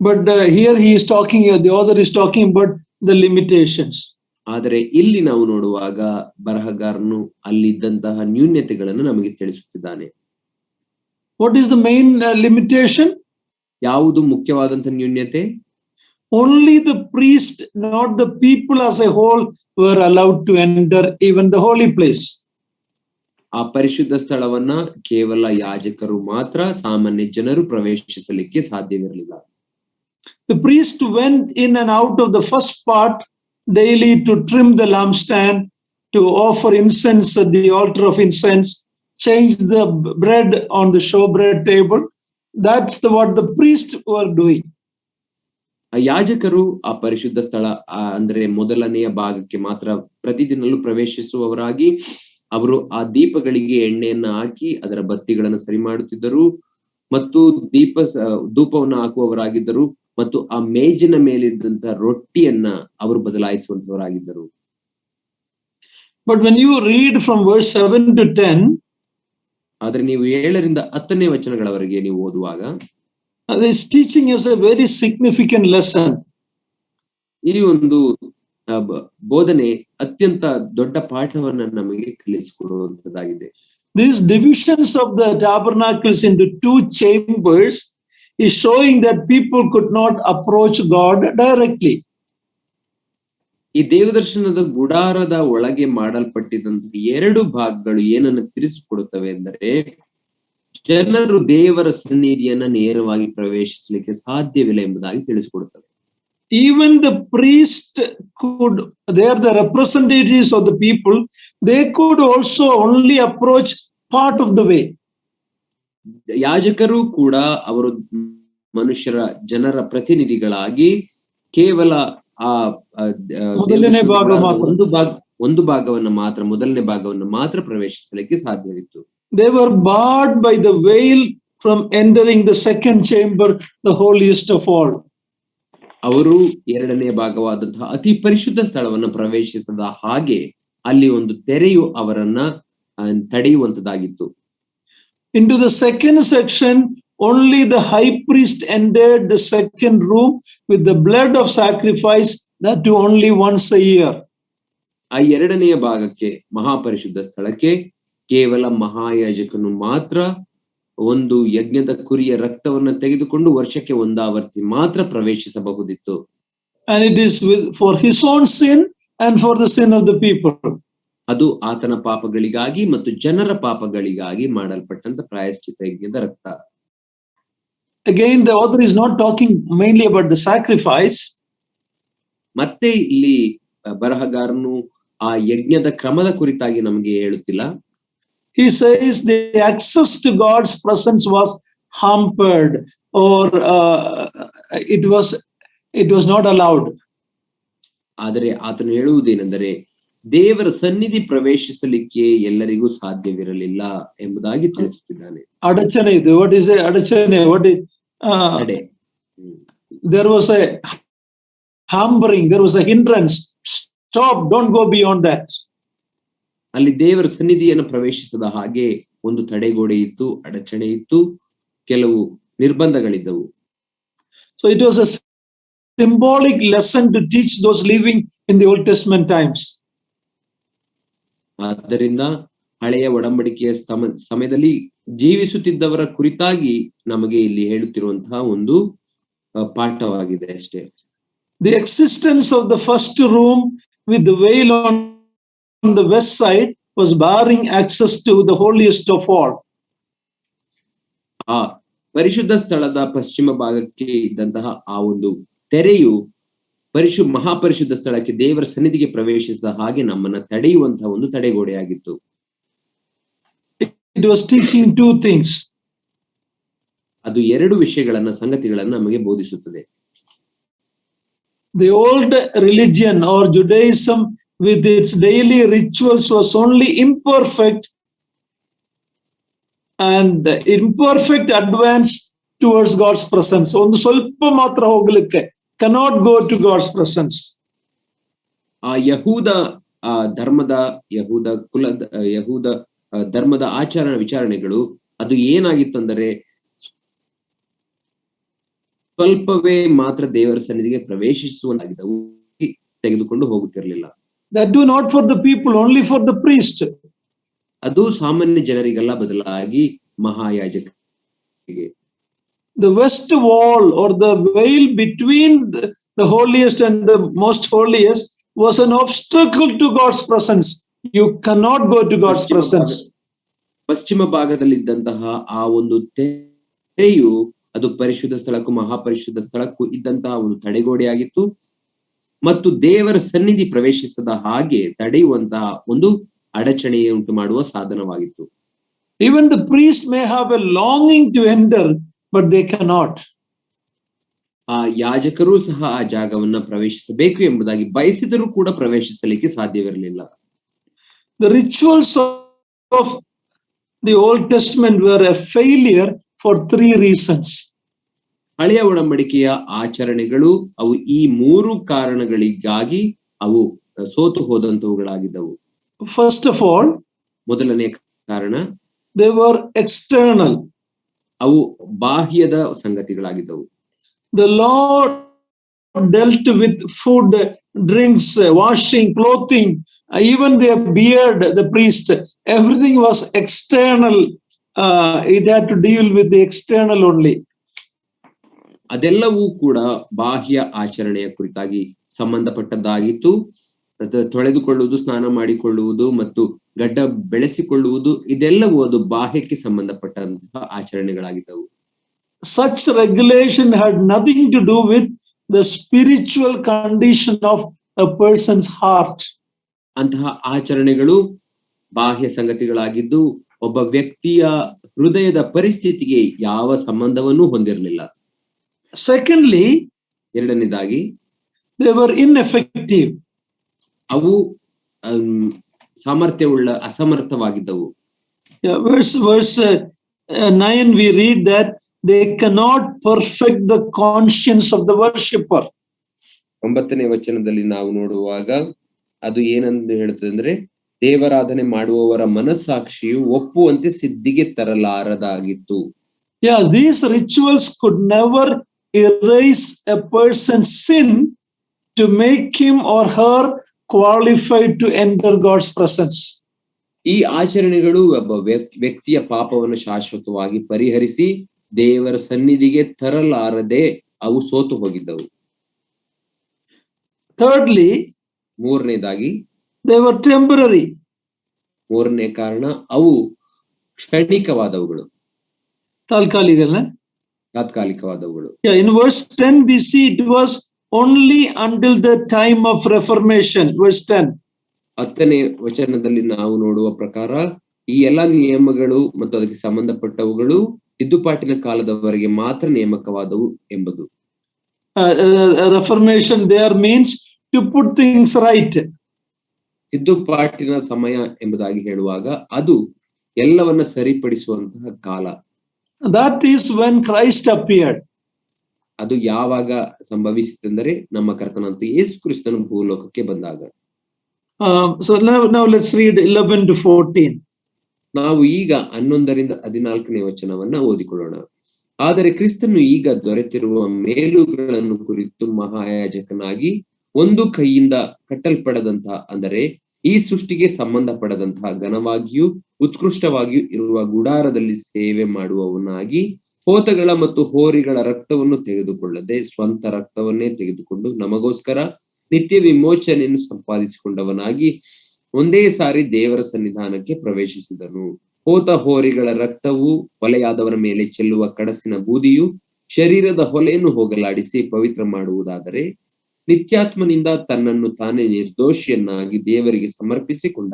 But here he is talking, the author is talking about the limitations. ಆದರೆ ಇಲ್ಲಿ ನಾವು ನೋಡುವಾಗ ಬರಹಗಾರನು ಅಲ್ಲಿದ್ದಂತಹ ನ್ಯೂನ್ಯತೆಗಳನ್ನು ನಮಗೆ ತಿಳಿಸುತ್ತಿದ್ದಾನೆ. What is the main limitation? ಯಾವುದು ಮುಖ್ಯವಾದಂತಹ ನ್ಯೂನ್ಯತೆ? Only the priest, not the people as a whole, were allowed to enter even the holy place. ಆ ಪರಿಶುದ್ಧ ಸ್ಥಳವನ್ನ ಕೇವಲ ಯಾಜಕರು ಮಾತ್ರ, ಸಾಮಾನ್ಯ ಜನರು ಪ್ರವೇಶಿಸಲಿಕ್ಕೆ ಸಾಧ್ಯವಿರಲಿಲ್ಲ. The priest went in and out of the first part daily to trim the lampstand, to offer incense at the altar of incense, change the bread on the showbread table. That's what the priests were doing. ಆ ಯಾಜಕರು ಆ ಪರಿಶುದ್ಧ ಸ್ಥಳ ಅಂದ್ರೆ ಮೊದಲನೆಯ ಭಾಗಕ್ಕೆ ಮಾತ್ರ ಪ್ರತಿದಿನಲೂ ಪ್ರವೇಶಿಸುವವರಾಗಿ ಅವರು ಆ ದೀಪಗಳಿಗೆ ಎಣ್ಣೆಯನ್ನ ಹಾಕಿ ಅದರ ಬತ್ತಿಗಳನ್ನು ಸರಿ ಮಾಡುತ್ತಿದ್ದರು ಮತ್ತು ಧೂಪವನ್ನು ಹಾಕುವವರಾಗಿದ್ದರು ಮತ್ತು ಆ ಮೇಜಿನ ಮೇಲಿದ್ದಂತಹ ರೊಟ್ಟಿಯನ್ನ ಅವರು ಬದಲಾಯಿಸುವಂತವರಾಗಿದ್ದರು. But when you read from verse 7 to 10, ಆದ್ರೆ ನೀವು 7ರಿಂದ 10ನೇ ವಚನಗಳವರೆಗೆ ನೀವು ಓದುವಾಗ this teaching is a very significant lesson. ಈ ಒಂದು ಬೋಧನೆ ಅತ್ಯಂತ ದೊಡ್ಡ ಪಾಠವನ್ನ ನಮಗೆ ಕಲಿಸಿಕೊಡುವಂತದ್ದಾಗಿದೆ. These divisions of the tabernacles into 2 chambers is showing that people could not approach God directly. ಈ ದೇವದರ್ಶನದ ಗುಡಾರದ ಒಳಗೆ ಮಾಡಲ್ಪಟ್ಟಿದ್ದಂತಹ 2 ಭಾಗಗಳು ಏನನ್ನು ತಿಳಿಸಿಕೊಡುತ್ತವೆ ಎಂದರೆ ಜನರು ದೇವರ ಸನ್ನಿಧಿಯನ್ನ ನೇರವಾಗಿ ಪ್ರವೇಶಿಸಲಿಕ್ಕೆ ಸಾಧ್ಯವಿಲ್ಲ ಎಂಬುದಾಗಿ ತಿಳಿಸಿಕೊಡುತ್ತವೆ. Even the priest could, they are the representatives of the people, they could also only approach part of the way. ಯಾಜಕರು ಕೂಡ ಅವರು ಜನರ ಪ್ರತಿನಿಧಿಗಳಾಗಿ ಕೇವಲ ಆ ಒಂದು ಭಾಗವನ್ನು ಮಾತ್ರ, ಮೊದಲನೇ ಭಾಗವನ್ನು ಮಾತ್ರ ಪ್ರವೇಶಿಸಲಿಕ್ಕೆ ಸಾಧ್ಯವಿತ್ತು. They were barred by the veil from entering the second chamber, the holiest of all. ಅವರು 2ನೇ ಭಾಗವಾದಂತಹ ಅತಿ ಪರಿಶುದ್ಧ ಸ್ಥಳವನ್ನು ಪ್ರವೇಶಿಸದ ಹಾಗೆ ಅಲ್ಲಿ ಒಂದು ತೆರೆಯು ಅವರನ್ನ ತಡೆಯುವಂತದ್ದಾಗಿತ್ತು. Into the second section, only the high priest entered the second room with the blood of sacrifice, that too only once a year. ಆ 2ನೇ ಭಾಗಕ್ಕೆ, ಮಹಾಪರಿಶುದ್ಧ ಸ್ಥಳಕ್ಕೆ, ಕೇವಲ ಮಹಾಯಾಜಕನು ಮಾತ್ರ ಒಂದು ಯಜ್ಞದ ಕುರಿಯ ರಕ್ತವನ್ನು ತೆಗೆದುಕೊಂಡು ವರ್ಷಕ್ಕೆ ಒಂದಾವರ್ತಿ ಮಾತ್ರ ಪ್ರವೇಶಿಸಬಹುದಿತ್ತು. And it is for his own sin and for the sin of the people. ಅದು ಆತನ ಪಾಪಗಳಿಗಾಗಿ ಮತ್ತು ಜನರ ಪಾಪಗಳಿಗಾಗಿ ಮಾಡಲ್ಪಟ್ಟಂತ ಪ್ರಾಯಶ್ಚಿತ್ತ ಯಜ್ಞದ ರಕ್ತ. Again, the author is not talking mainly about the sacrifice. ಮತ್ತೆ ಇಲ್ಲಿ ಬರಹಗಾರನು ಆ ಯಜ್ಞದ ಕ್ರಮದ ಕುರಿತಾಗಿ ನಮಗೆ ಹೇಳುತ್ತಿಲ್ಲ. He says the access to God's presence was hampered, or it was not allowed. ಆದರೆ ಆತನು ಹೇಳುವುದೇನೆಂದರೆ ದೇವರ ಸನ್ನಿಧಿ ಪ್ರವೇಶಿಸಲಿಕ್ಕೆ ಎಲ್ಲರಿಗೂ ಸಾಧ್ಯವಿರಲಿಲ್ಲ ಎಂಬುದಾಗಿ ತಿಳಿಸುತ್ತಿದ್ದಾನೆ. ಅಡಚಣೆ ಇದು. What is a ಅಡಚಣೆ? What is there was a hampering, there was a hindrance. Stop, don't go beyond that. ಅಲ್ಲಿ ದೇವರ ಸನ್ನಿಧಿಯನ್ನು ಪ್ರವೇಶಿಸದ ಹಾಗೆ ಒಂದು ತಡೆಗೋಡೆ ಇತ್ತು, ಅಡಚಣೆ ಇತ್ತು, ಕೆಲವು ನಿರ್ಬಂಧಗಳಿದ್ದವು. So it was a symbolic lesson to teach those living in the Old Testament times. ಆದ್ದರಿಂದ ಹಳೆಯ ಒಡಂಬಡಿಕೆಯ ಸಮಯದಲ್ಲಿ ಜೀವಿಸುತ್ತಿದ್ದವರ ಕುರಿತಾಗಿ ನಮಗೆ ಇಲ್ಲಿ ಹೇಳುತ್ತಿರುವಂತಹ ಒಂದು ಪಾಠವಾಗಿದೆ ಅಷ್ಟೇ. The existence of the first room with the veil on the west side was barring access to the holiest of all. ಆ ಪರಿಶುದ್ಧ ಸ್ಥಳದ ಪಶ್ಚಿಮ ಭಾಗಕ್ಕೆ ಇದ್ದಂತಹ ಆ ಒಂದು ತೆರೆಯು ಮಹಾಪರಿಶುದ್ಧ ಸ್ಥಳಕ್ಕೆ ದೇವರ ಸನ್ನಿಧಿಗೆ ಪ್ರವೇಶಿಸಿದ ಹಾಗೆ ನಮ್ಮನ್ನ ತಡೆಯುವಂತಹ ಒಂದು ತಡೆಗೋಡೆಯಾಗಿತ್ತು. It was teaching two things. ಅದು ಎರಡು ಸಂಗತಿಗಳನ್ನ ನಮಗೆ ಬೋಧಿಸುತ್ತದೆ. The old religion or Judaism with its daily rituals was only imperfect and imperfect advance towards God's presence. ಒಂದು ಸ್ವಲ್ಪ ಮಾತ್ರ ಹೋಗಲಿಕ್ಕೆ, cannot go to God's presence. ಆ ಯಹೂದ ಧರ್ಮದ ಆಚರಣೆ ವಿಚಾರಣೆಗಳು ಅದು ಏನಾಗಿತ್ತಂದರೆ ಸ್ವಲ್ಪವೇ ಮಾತ್ರ ದೇವರ ಸನ್ನಿಧಿಗೆ ಪ್ರವೇಶಿಸುವಂತಾಗಿದ್ದವು, ತೆಗೆದುಕೊಂಡು ಹೋಗುತ್ತಿರಲಿಲ್ಲ. That do not for the people, only for the priest. ಅದು ಸಾಮಾನ್ಯ ಜನರಿಗೆಲ್ಲ ಬದಲಾಗಿ ಮಹಾಯಾಜಕರಿಗೆ. The west wall or the veil between the holiest and the most holiest was an obstacle to God's presence. You cannot go to God's presence. ಪಶ್ಚಿಮ ಭಾಗದಲ್ಲಿದ್ದಂತಹ ಆ ಒಂದು ತೆರೆಯು ಅದು ಪರಿಶುದ್ಧ ಸ್ಥಳಕ್ಕೂ ಮಹಾಪರಿಶುದ್ಧ ಸ್ಥಳಕ್ಕೂ ಇದ್ದಂತಹ ಒಂದು ತಡೆಗೋಡೆಯಾಗಿತ್ತು ಮತ್ತು ದೇವರ ಸನ್ನಿಧಿ ಪ್ರವೇಶಿಸದ ಹಾಗೆ ತಡೆಯುವಂತಹ ಒಂದು ಅಡಚಣೆ ಉಂಟು ಮಾಡುವ ಸಾಧನವಾಗಿತ್ತು. Even the priest may have a longing to enter, but they cannot. ಆ ಯಾಜಕರು ಸಹ ಆ ಜಾಗವನ್ನ ಪ್ರವೇಶಿಸಬೇಕು ಎಂಬುದಾಗಿ ಬಯಸಿದರೂ ಕೂಡ ಪ್ರವೇಶಿಸಲಿಕ್ಕೆ ಸಾಧ್ಯವಿರಲಿಲ್ಲ. The rituals of the Old Testament were a failure for three reasons. ಹಳೆಯ ಒಡಂಬಡಿಕೆಯ ಆಚರಣೆಗಳು ಅವು ಈ ಮೂರು ಕಾರಣಗಳಿಗಾಗಿ ಅವು ಸೋತು ಹೋದಂತವುಗಳಾಗಿದ್ದವು. First of all, ಮೊದಲನೇ ಕಾರಣ, they were external. ಅವು ಬಾಹ್ಯದ ಸಂಗತಿಗಳಾಗಿದ್ದವು. The Lord dealt with food, drinks, washing, clothing, even their beard, the priest, everything was external. It had to deal with the external only. ಅದೆಲ್ಲವೂ ಕೂಡ ಬಾಹ್ಯ ಆಚರಣೆಯ ಕುರಿತಾಗಿ ಸಂಬಂಧಪಟ್ಟದ್ದಾಗಿತ್ತು. ತೊಳೆದುಕೊಳ್ಳುವುದು, ಸ್ನಾನ ಮಾಡಿಕೊಳ್ಳುವುದು ಮತ್ತು ಗಡ್ಡ ಬೆಳೆಸಿಕೊಳ್ಳುವುದು, ಇದೆಲ್ಲವೂ ಅದು ಬಾಹ್ಯಕ್ಕೆ ಸಂಬಂಧಪಟ್ಟಂತಹ ಆಚರಣೆಗಳಾಗಿದ್ದವು. Such regulation had nothing to do with the spiritual condition of a person's heart. ಅಂತಹ ಆಚರಣೆಗಳು ಬಾಹ್ಯ ಸಂಗತಿಗಳಾಗಿದ್ದು ಒಬ್ಬ ವ್ಯಕ್ತಿಯ ಹೃದಯದ ಪರಿಸ್ಥಿತಿಗೆ ಯಾವ ಸಂಬಂಧವನ್ನೂ ಹೊಂದಿರಲಿಲ್ಲ. Secondly, ಎರಡನೇದಾಗಿ, they were ineffective. ಅವು ಅಸಮರ್ಥವಾಗಿದ್ದವು. Verse 9 we read that they cannot perfect the conscience of the worshipper. 9ನೇ ವಚನದಲ್ಲಿ ನಾವು ನೋಡುವಾಗ ಅದು ಏನಂದು ಹೇಳುತ್ತದೆ ಅಂದ್ರೆ, ದೇವರಾಧನೆ ಮಾಡುವವರ ಮನಸ್ಸಾಕ್ಷಿಯು ಒಪ್ಪುವಂತೆ ಸಿದ್ಧಿಗೆ ತರಲಾರದಾಗಿತ್ತು. Yeah, these rituals could never erase a person's sin to make him or her qualified to enter God's presence. ಈ ಆಚರಣೆಗಳು ಒಬ್ಬ ವ್ಯಕ್ತಿಯ ಪಾಪವನ್ನು ಶಾಶ್ವತವಾಗಿ ಪರಿಹರಿಸಿ ದೇವರ ಸನ್ನಿಧಿಗೆ ತರಲಾರದೆ ಅವು ಸೋತು ಹೋಗಿದ್ದವು. Thirdly, ಮೂರನೇದಾಗಿ, they were temporary. ಮೂರನೇ ಕಾರಣ, ಅವು ಕ್ಷಣಿಕವಾದವುಗಳು, ತಾತ್ಕಾಲಿಕವಾದವುಗಳು. Yeah, in verse 10 we see it was only until the time of Reformation. Verse 10. 10ನೇ ವಚನದಲ್ಲಿ ನಾವು ನೋಡುವ ಪ್ರಕಾರ ಈ ಎಲ್ಲಾ ನಿಯಮಗಳು ಮತ್ತು ಅದಕ್ಕೆ ಸಂಬಂಧಪಟ್ಟವುಗಳು ತಿದ್ದುಪಾಟಿನ ಕಾಲದವರೆಗೆ ಮಾತ್ರ ನೇಮಕವಾದವು ಎಂಬುದು. Reformation there means to put things right. ತಿದ್ದುಪಾಟಿನ ಸಮಯ ಎಂಬುದಾಗಿ ಹೇಳುವಾಗ ಅದು ಎಲ್ಲವನ್ನ ಸರಿಪಡಿಸುವಂತಹ ಕಾಲ. That is when Christ appeared. ಅದು ಯಾವಾಗ ಸಂಭವಿಸಿತೆಂದರೆ ನಮ್ಮ ಕರ್ತನಾದ ಯೇಸು ಕ್ರಿಸ್ತನು ಭೂಲೋಕಕ್ಕೆ ಬಂದಾಗ. So now let's read 11 to 14. ನಾವು ಈಗ 11ರಿಂದ 14ನೇ ವಚನವನ್ನ ಓದಿಕೊಳ್ಳೋಣ. ಆದರೆ ಕ್ರಿಸ್ತನು ಈಗ ದೊರೆತಿರುವ ಮೇಲುಗಳನ್ನು ಕುರಿತು ಮಹಾಯಾಜಕನಾಗಿ ಒಂದು ಕೈಯಿಂದ ಕಟ್ಟಲ್ಪಡದಂತಹ, ಅಂದರೆ ಈ ಸೃಷ್ಟಿಗೆ ಸಂಬಂಧಪಡದಂತಹ ಘನವಾಗಿಯೂ ಉತ್ಕೃಷ್ಟವಾಗಿ ಇರುವ ಗುಡಾರದಲ್ಲಿ ಸೇವೆ ಮಾಡುವವನಾಗಿ ಹೋತಗಳ ಮತ್ತು ಹೋರಿಗಳ ರಕ್ತವನ್ನು ತೆಗೆದುಕೊಳ್ಳದೆ ಸ್ವಂತ ರಕ್ತವನ್ನೇ ತೆಗೆದುಕೊಂಡು ನಮಗೋಸ್ಕರ ನಿತ್ಯ ವಿಮೋಚನೆಯನ್ನು ಸಂಪಾದಿಸಿಕೊಂಡವನಾಗಿ ಒಂದೇ ಸಾರಿ ದೇವರ ಸನ್ನಿಧಾನಕ್ಕೆ ಪ್ರವೇಶಿಸಿದನು. ಹೋತ ಹೋರಿಗಳ ರಕ್ತವು ಹೊಲೆಯಾದವರ ಮೇಲೆ ಚೆಲ್ಲುವ ಕಡಸಿನ ಬೂದಿಯು ಶರೀರದ ಹೊಲೆಯನ್ನು ಹೋಗಲಾಡಿಸಿ ಪವಿತ್ರ ಮಾಡುವುದಾದರೆ, ನಿತ್ಯಾತ್ಮನಿಂದ ತನ್ನನ್ನು ತಾನೇ ನಿರ್ದೋಷಿಯನ್ನಾಗಿ ದೇವರಿಗೆ ಸಮರ್ಪಿಸಿಕೊಂಡ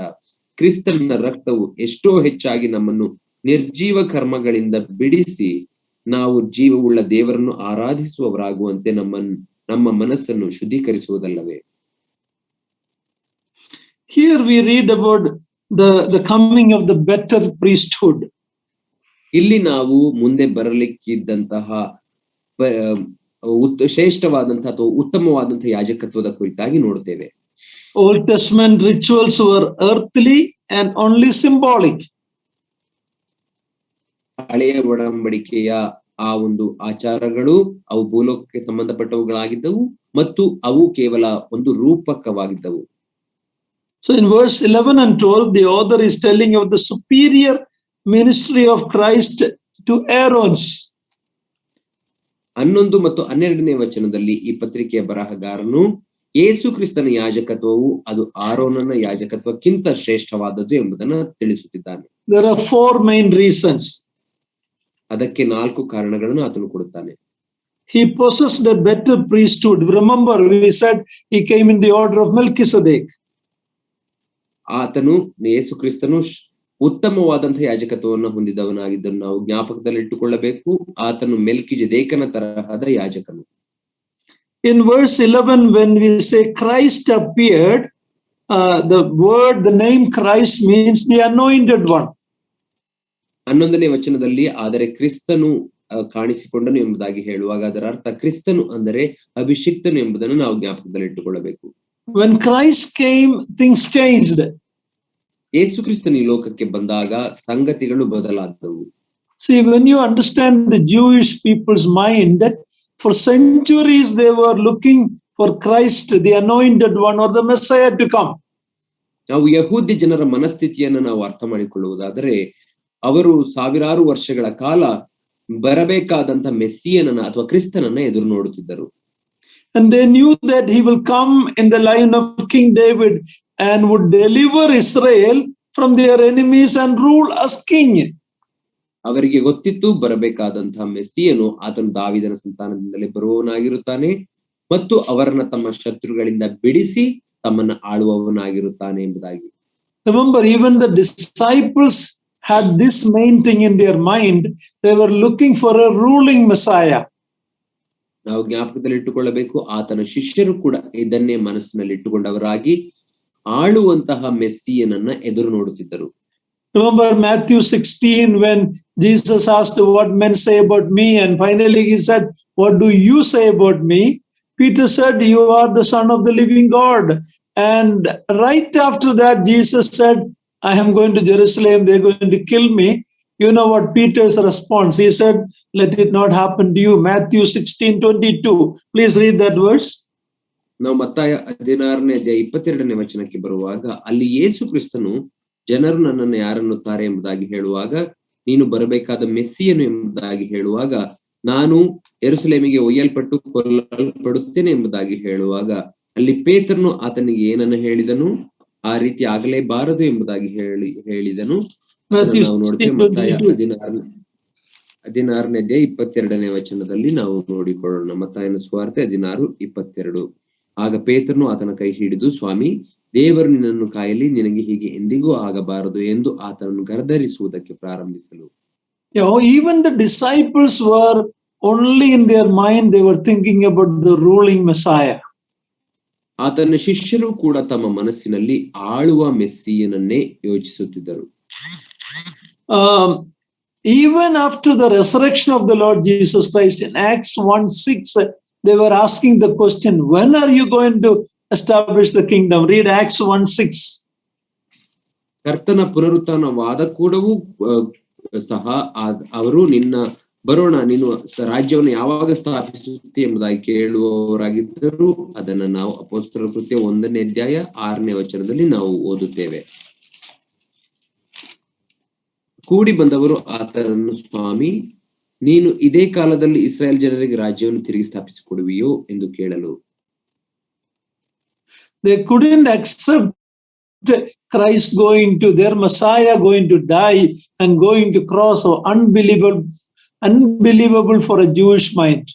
ಕ್ರಿಸ್ತನ ರಕ್ತವು ಎಷ್ಟೋ ಹೆಚ್ಚಾಗಿ ನಮ್ಮನ್ನು ನಿರ್ಜೀವ ಕರ್ಮಗಳಿಂದ ಬಿಡಿಸಿ ನಾವು ಜೀವವುಳ್ಳ ದೇವರನ್ನು ಆರಾಧಿಸುವವರಾಗುವಂತೆ ನಮ್ಮ ಮನಸ್ಸನ್ನು ಶುದ್ಧೀಕರಿಸುವುದಲ್ಲವೇ? Here we read about the coming of the better priesthood. ಇಲ್ಲಿ ನಾವು ಮುಂದೆ ಬರಲಿಕ್ಕಿದ್ದಂತಹ ಶ್ರೇಷ್ಠವಾದಂತಹ ಅಥವಾ ಉತ್ತಮವಾದಂತಹ ಯಾಜಕತ್ವದ ಕುರಿತಾಗಿ ನೋಡುತ್ತೇವೆ. Old Testament rituals were earthly and only symbolic. ಹಳೆಯ ಒಡಂಬಡಿಕೆಯ ಆ ಒಂದು ಆಚಾರಗಳು ಅವು ಭೂಲೋಕಕ್ಕೆ ಸಂಬಂಧಪಟ್ಟವುಗಳಾಗಿದ್ದವು ಮತ್ತು ಅವು ಕೇವಲ ಒಂದು ರೂಪಕವಾಗಿದ್ದವು. So in verse 11 and 12, the author is telling of the superior ministry of Christ to Aaron's. 11 ಮತ್ತು 12ನೇ ವಚನದಲ್ಲಿ ಈ ಪತ್ರಿಕೆಯ ಬರಹಗಾರನು ಯೇಸು ಕ್ರಿಸ್ತನ ಯಾಜಕತ್ವವು ಅದು ಆರೋನನ ಯಾಜಕತ್ವಕ್ಕಿಂತ ಶ್ರೇಷ್ಠವಾದದ್ದು ಎಂಬುದನ್ನು ತಿಳಿಸುತ್ತಿದ್ದಾನೆ. There are 4 main reasons. ಅದಕ್ಕೆ 4 ಕಾರಣಗಳನ್ನು ಆತನು ಕೊಡುತ್ತಾನೆ. He possessed a better priesthood. Remember, we said he came in the order of Melchizedek. ಆತನು ಯೇಸು ಕ್ರಿಸ್ತನು ಉತ್ತಮವಾದಂತಹ ಯಾಜಕತ್ವವನ್ನು ಹೊಂದಿದವನಾಗಿದ್ದನ್ನು ನಾವು ಜ್ಞಾಪಕದಲ್ಲಿ ಇಟ್ಟುಕೊಳ್ಳಬೇಕು. ಆತನು ಮೆಲ್ಕಿಜೆದೇಕನ ತರಹದ ಯಾಜಕನು. In verse 11, when we say Christ appeared, the name Christ means the anointed one. 11ನೇ ವಚನದಲ್ಲಿ ಆದರೆ ಕ್ರಿಸ್ತನು ಕಾಣಿಸಿಕೊಂಡನು ಎಂಬುದಾಗಿ ಹೇಳುವಾಗ ಅದರ ಅರ್ಥ ಕ್ರಿಸ್ತನು ಅಂದರೆ ಅಭಿಷಿಕ್ತನು ಎಂಬುದನ್ನು ನಾವು ಜ್ಞಾಪಕದಲ್ಲಿ ಇಟ್ಟುಕೊಳ್ಳಬೇಕು. When Christ came, things changed. ಯೇಸು ಕ್ರಿಸ್ತನು ಈ ಲೋಕಕ್ಕೆ ಬಂದಾಗ ಸಂಗತಿಗಳು ಬದಲಾದವು. See, when you understand the Jewish people's mind, that for centuries they were looking for Christ, the anointed one or the Messiah to come. ನಾವು ಯಹೂದ್ಯ ಜನರ ಮನಸ್ಥಿತಿಯನ್ನು ನಾವು ಅರ್ಥ ಮಾಡಿಕೊಳ್ಳುವುದಾದರೆ ಅವರು ಸಾವಿರಾರು ವರ್ಷಗಳ ಕಾಲ ಬರಬೇಕಾದಂತ ಮೆಸ್ಸಿಯನನ್ನ ಅಥವಾ ಕ್ರಿಸ್ತನನ್ನ ಎದುರು ನೋಡುತ್ತಿದ್ದರು. And they knew that he will come in the line of King David and would deliver Israel from their enemies and rule as king. ಅವರಿಗೆ ಗೊತ್ತಿತ್ತು ಬರಬೇಕಾದಂತಹ ಮೆಸ್ಸಿಯನು ಆತನು ದಾವೀದನ ಸಂತಾನದಿಂದಲೇ ಬರುವವನಾಗಿರುತ್ತಾನೆ ಮತ್ತು ಅವರನ್ನ ತಮ್ಮ ಶತ್ರುಗಳಿಂದ ಬಿಡಿಸಿ ತಮ್ಮನ್ನ ಆಳುವವನಾಗಿರುತ್ತಾನೆ ಎಂಬುದಾಗಿ. Remember, even the disciples had this main thing in their mind. They were looking for a ruling Messiah. ನಾವು ಜ್ಞಾಪಕದಲ್ಲಿ ಇಟ್ಟುಕೊಳ್ಳಬೇಕು, ಆತನ ಶಿಷ್ಯರು ಕೂಡ ಇದನ್ನೇ ಮನಸ್ಸಿನಲ್ಲಿ ಇಟ್ಟುಕೊಂಡವರಾಗಿ ಆಳುವಂತಹ ಮೆಸ್ಸಿಯನನ್ನ ಎದುರು ನೋಡುತ್ತಿದ್ದರು. Remember Matthew 16, when Jesus asked what men say about me, and finally he said, what do you say about me? Peter said, you are the Son of the living God. And right after that, Jesus said, I am going to Jerusalem, they're going to kill me. You know what Peter's response? He said, let it not happen to you. Matthew 16:22. Please read that verse. ನಾವು ಮತ್ತಾಯ 16ನೇ ಅಧ್ಯಾಯ 22ನೇ ವಚನಕ್ಕೆ ಬರುವಾಗ ಅಲ್ಲಿ ಯೇಸು ಕ್ರಿಸ್ತನು ಜನರು ನನ್ನನ್ನು ಯಾರನ್ನುತ್ತಾರೆ ಎಂಬುದಾಗಿ ಹೇಳುವಾಗ, ನೀನು ಬರಬೇಕಾದ ಮೆಸ್ಸಿಯನು ಎಂಬುದಾಗಿ ಹೇಳುವಾಗ, ನಾನು ಯೆರೂಸಲೇಮಿಗೆ ಒಯ್ಯಲ್ಪಟ್ಟು ಕೊಲ್ಲಲ್ಪಡುತ್ತೇನೆ ಎಂಬುದಾಗಿ ಹೇಳುವಾಗ ಅಲ್ಲಿ ಪೇತ್ರನು ಆತನಿಗೆ ಏನನ್ನು ಹೇಳಿದನು? ಆ ರೀತಿ ಆಗಲೇಬಾರದು ಎಂಬುದಾಗಿ ಹೇಳಿದನು. ನಾವು ನೋಡ್ತೇವೆ ಮತ್ತಾಯ 16ನೇ ಅಧ್ಯಾಯ 22ನೇ ವಚನದಲ್ಲಿ ನಾವು ನೋಡಿಕೊಳ್ಳೋಣ. ಮತ್ತಾಯನ ಸುವಾರ್ತೆ 16:22. ಆಗ ಪೇತ್ರನು ಆತನ ಕೈ ಹಿಡಿದು, ಸ್ವಾಮಿ, ದೇವರು ನಿನ್ನನ್ನು ಕಾಯಲಿ, ನಿನಗೆ ಹೀಗೆ ಎಂದಿಗೂ ಆಗಬಾರದು ಎಂದು ಆತನನ್ನು ಗರ್ಧರಿಸುವುದಕ್ಕೆ ಪ್ರಾರಂಭಿಸಲು. Even the disciples were only in their mind, they were thinking about the ruling Messiah. ಆತನ ಶಿಷ್ಯರು ಕೂಡ ತಮ್ಮ ಮನಸ್ಸಿನಲ್ಲಿ ಆಳುವ ಮೆಸ್ಸಿಯನನ್ನೇ ಯೋಚಿಸುತ್ತಿದ್ದರು. Even after the resurrection of the Lord Jesus Christ in Acts 1:6, they were asking the question, when are you going to establish the kingdom? Read Acts 1:6. ಕರ್ತನ ಪುನರುತ್ಥಾನವಾದ ಕೂಡವೂ ಸಹ ಅವರು ನಿನ್ನ ಬರೋಣ, ನೀನು ರಾಜ್ಯವನ್ನು ಯಾವಾಗ ಸ್ಥಾಪಿಸುತ್ತೆ ಎಂಬುದಾಗಿ ಕೇಳುವವರಾಗಿದ್ದರು. ಅದನ್ನ ನಾವು ಅಪೊಸ್ತಲರ ಕೃತ್ಯ 1ನೇ ಅಧ್ಯಾಯ 6ನೇ ವಚನದಲ್ಲಿ ನಾವು ಓದುತ್ತೇವೆ. ಕೂಡಿ ಬಂದವರು ಆತನನ್ನು, ಸ್ವಾಮಿ, ನೀನು ಇದೇ ಕಾಲದಲ್ಲಿ ಇಸ್ರಾಯೇಲ್ ಜನರಿಗೆ ರಾಜ್ಯವನ್ನು ತಿರುಗಿ ಸ್ಥಾಪಿಸಿಕೊಡುವಿಯೋ ಎಂದು ಕೇಳಲು. They couldn't accept Christ going to their Messiah going to die and going to cross, so unbelievable for a Jewish mind.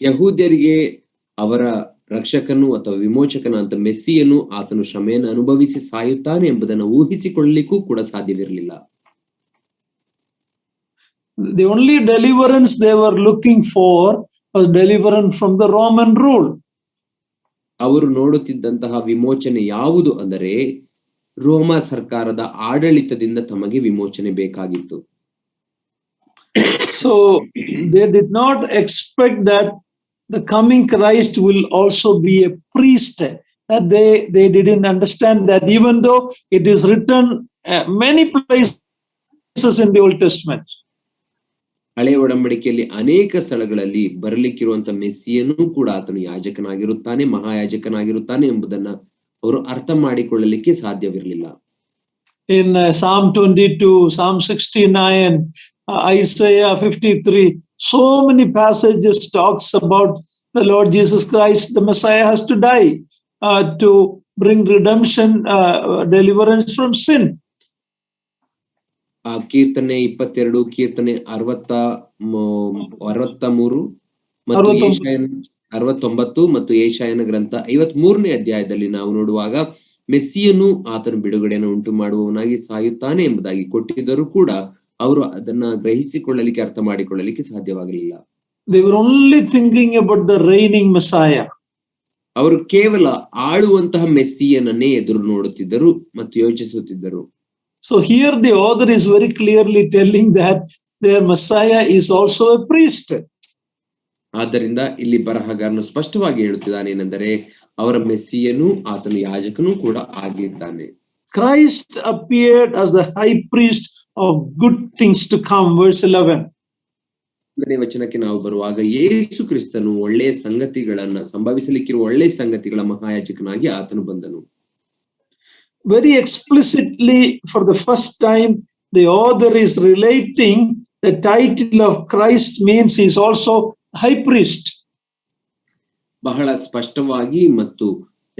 ಯಹೂದ್ಯರಿಗೆ ಅವರ ರಕ್ಷಕನು ಅಥವಾ ವಿಮೋಚಕನ ಅಂತ ಮೆಸ್ಸಿಯನು ಆತನು ಶ್ರಮೆಯನ್ನು ಅನುಭವಿಸಿ ಸಾಯುತ್ತಾನೆ ಎಂಬುದನ್ನು ಊಹಿಸಿಕೊಳ್ಳಲಿಕ್ಕೂ ಕೂಡ ಸಾಧ್ಯವಿರಲಿಲ್ಲ. The only deliverance they were looking for was deliverance from the Roman rule. ಅವರು ನೋಡುತ್ತಿದ್ದಂತಹ ವಿಮೋಚನೆ ಯಾವುದು ಅಂದರೆ ರೋಮ ಸರ್ಕಾರದ ಆಡಳಿತದಿಂದ ತಮಗೆ ವಿಮೋಚನೆ ಬೇಕಾಗಿತ್ತು. So they did not expect that the coming Christ will also be a priest. That they didn't understand that, even though it is written many places in the Old Testament. ಹಳೆಯ ಒಡಂಬಡಿಕೆಯಲ್ಲಿ ಅನೇಕ ಸ್ಥಳಗಳಲ್ಲಿ ಬರಲಿಕ್ಕಿರುವಂತ ಮೆಸ್ಸಿಯನು ಕೂಡ ಆತನು ಯಾಜಕನಾಗಿರುತ್ತಾನೆ, ಮಹಾಯಾಜಕನಾಗಿರುತ್ತಾನೆ ಎಂಬುದನ್ನ ಅವರು ಅರ್ಥ ಮಾಡಿಕೊಳ್ಳಲಿಕ್ಕೆ ಸಾಧ್ಯವಿರಲಿಲ್ಲ. In Psalm 22, Psalm 69, Isaiah 53, so many passages talks about the Lord Jesus Christ, the Messiah has to die to bring redemption, deliverance from sin. ಕೀರ್ತನೆ 22, ಕೀರ್ತನೆ 63 ಮತ್ತು 69 ಮತ್ತು ಏಷಾಯನ ಗ್ರಂಥ 53ನೇ ಅಧ್ಯಾಯದಲ್ಲಿ ನಾವು ನೋಡುವಾಗ ಮೆಸ್ಸಿಯನು ಆತನ ಬಿಡುಗಡೆಯನ್ನು ಉಂಟು ಮಾಡುವವನಾಗಿ ಸಾಯುತ್ತಾನೆ ಎಂಬುದಾಗಿ ಕೊಟ್ಟಿದ್ದರೂ ಕೂಡ ಅವರು ಅದನ್ನ ಗ್ರಹಿಸಿಕೊಳ್ಳಲಿಕ್ಕೆ, ಅರ್ಥ ಮಾಡಿಕೊಳ್ಳಲಿಕ್ಕೆ ಸಾಧ್ಯವಾಗಲಿಲ್ಲ. They were only thinking about the reigning Messiah. ಅವರು ಕೇವಲ ಆಳುವಂತಹ ಮೆಸ್ಸಿಯನನ್ನೇ ಎದುರು ನೋಡುತ್ತಿದ್ದರು ಮತ್ತು ಯೋಚಿಸುತ್ತಿದ್ದರು. So here the author is very clearly telling that their Messiah is also a priest. ಆದ್ದರಿಂದ ಇಲ್ಲಿ ಬರಹಗಾರನು ಸ್ಪಷ್ಟವಾಗಿ ಹೇಳುತ್ತಿದ್ದಾನೆ ಏನೆಂದರೆ ಅವರ ಮೆಸ್ಸಿಯನು ಆತನು ಯಾಜಕನು ಕೂಡ ಆಗಿದ್ದಾನೆ. Christ appeared as the high priest of good things to come, verse 11. ವಚನಕ್ಕೆ ನಾವು ಬರುವಾಗ ಯೇಸು ಕ್ರಿಸ್ತನು ಒಳ್ಳೆಯ ಸಂಗತಿಗಳನ್ನ ಸಂಭವಿಸಲಿಕ್ಕಿರುವ ಒಳ್ಳೆಯ ಸಂಗತಿಗಳ ಮಹಾಯಾಜಕನಾಗಿ ಆತನು ಬಂದನು. Very explicitly, for the first time, the author is relating the title of Christ means he is also high priest. ಬಹಳ ಸ್ಪಷ್ಟವಾಗಿ ಮತ್ತು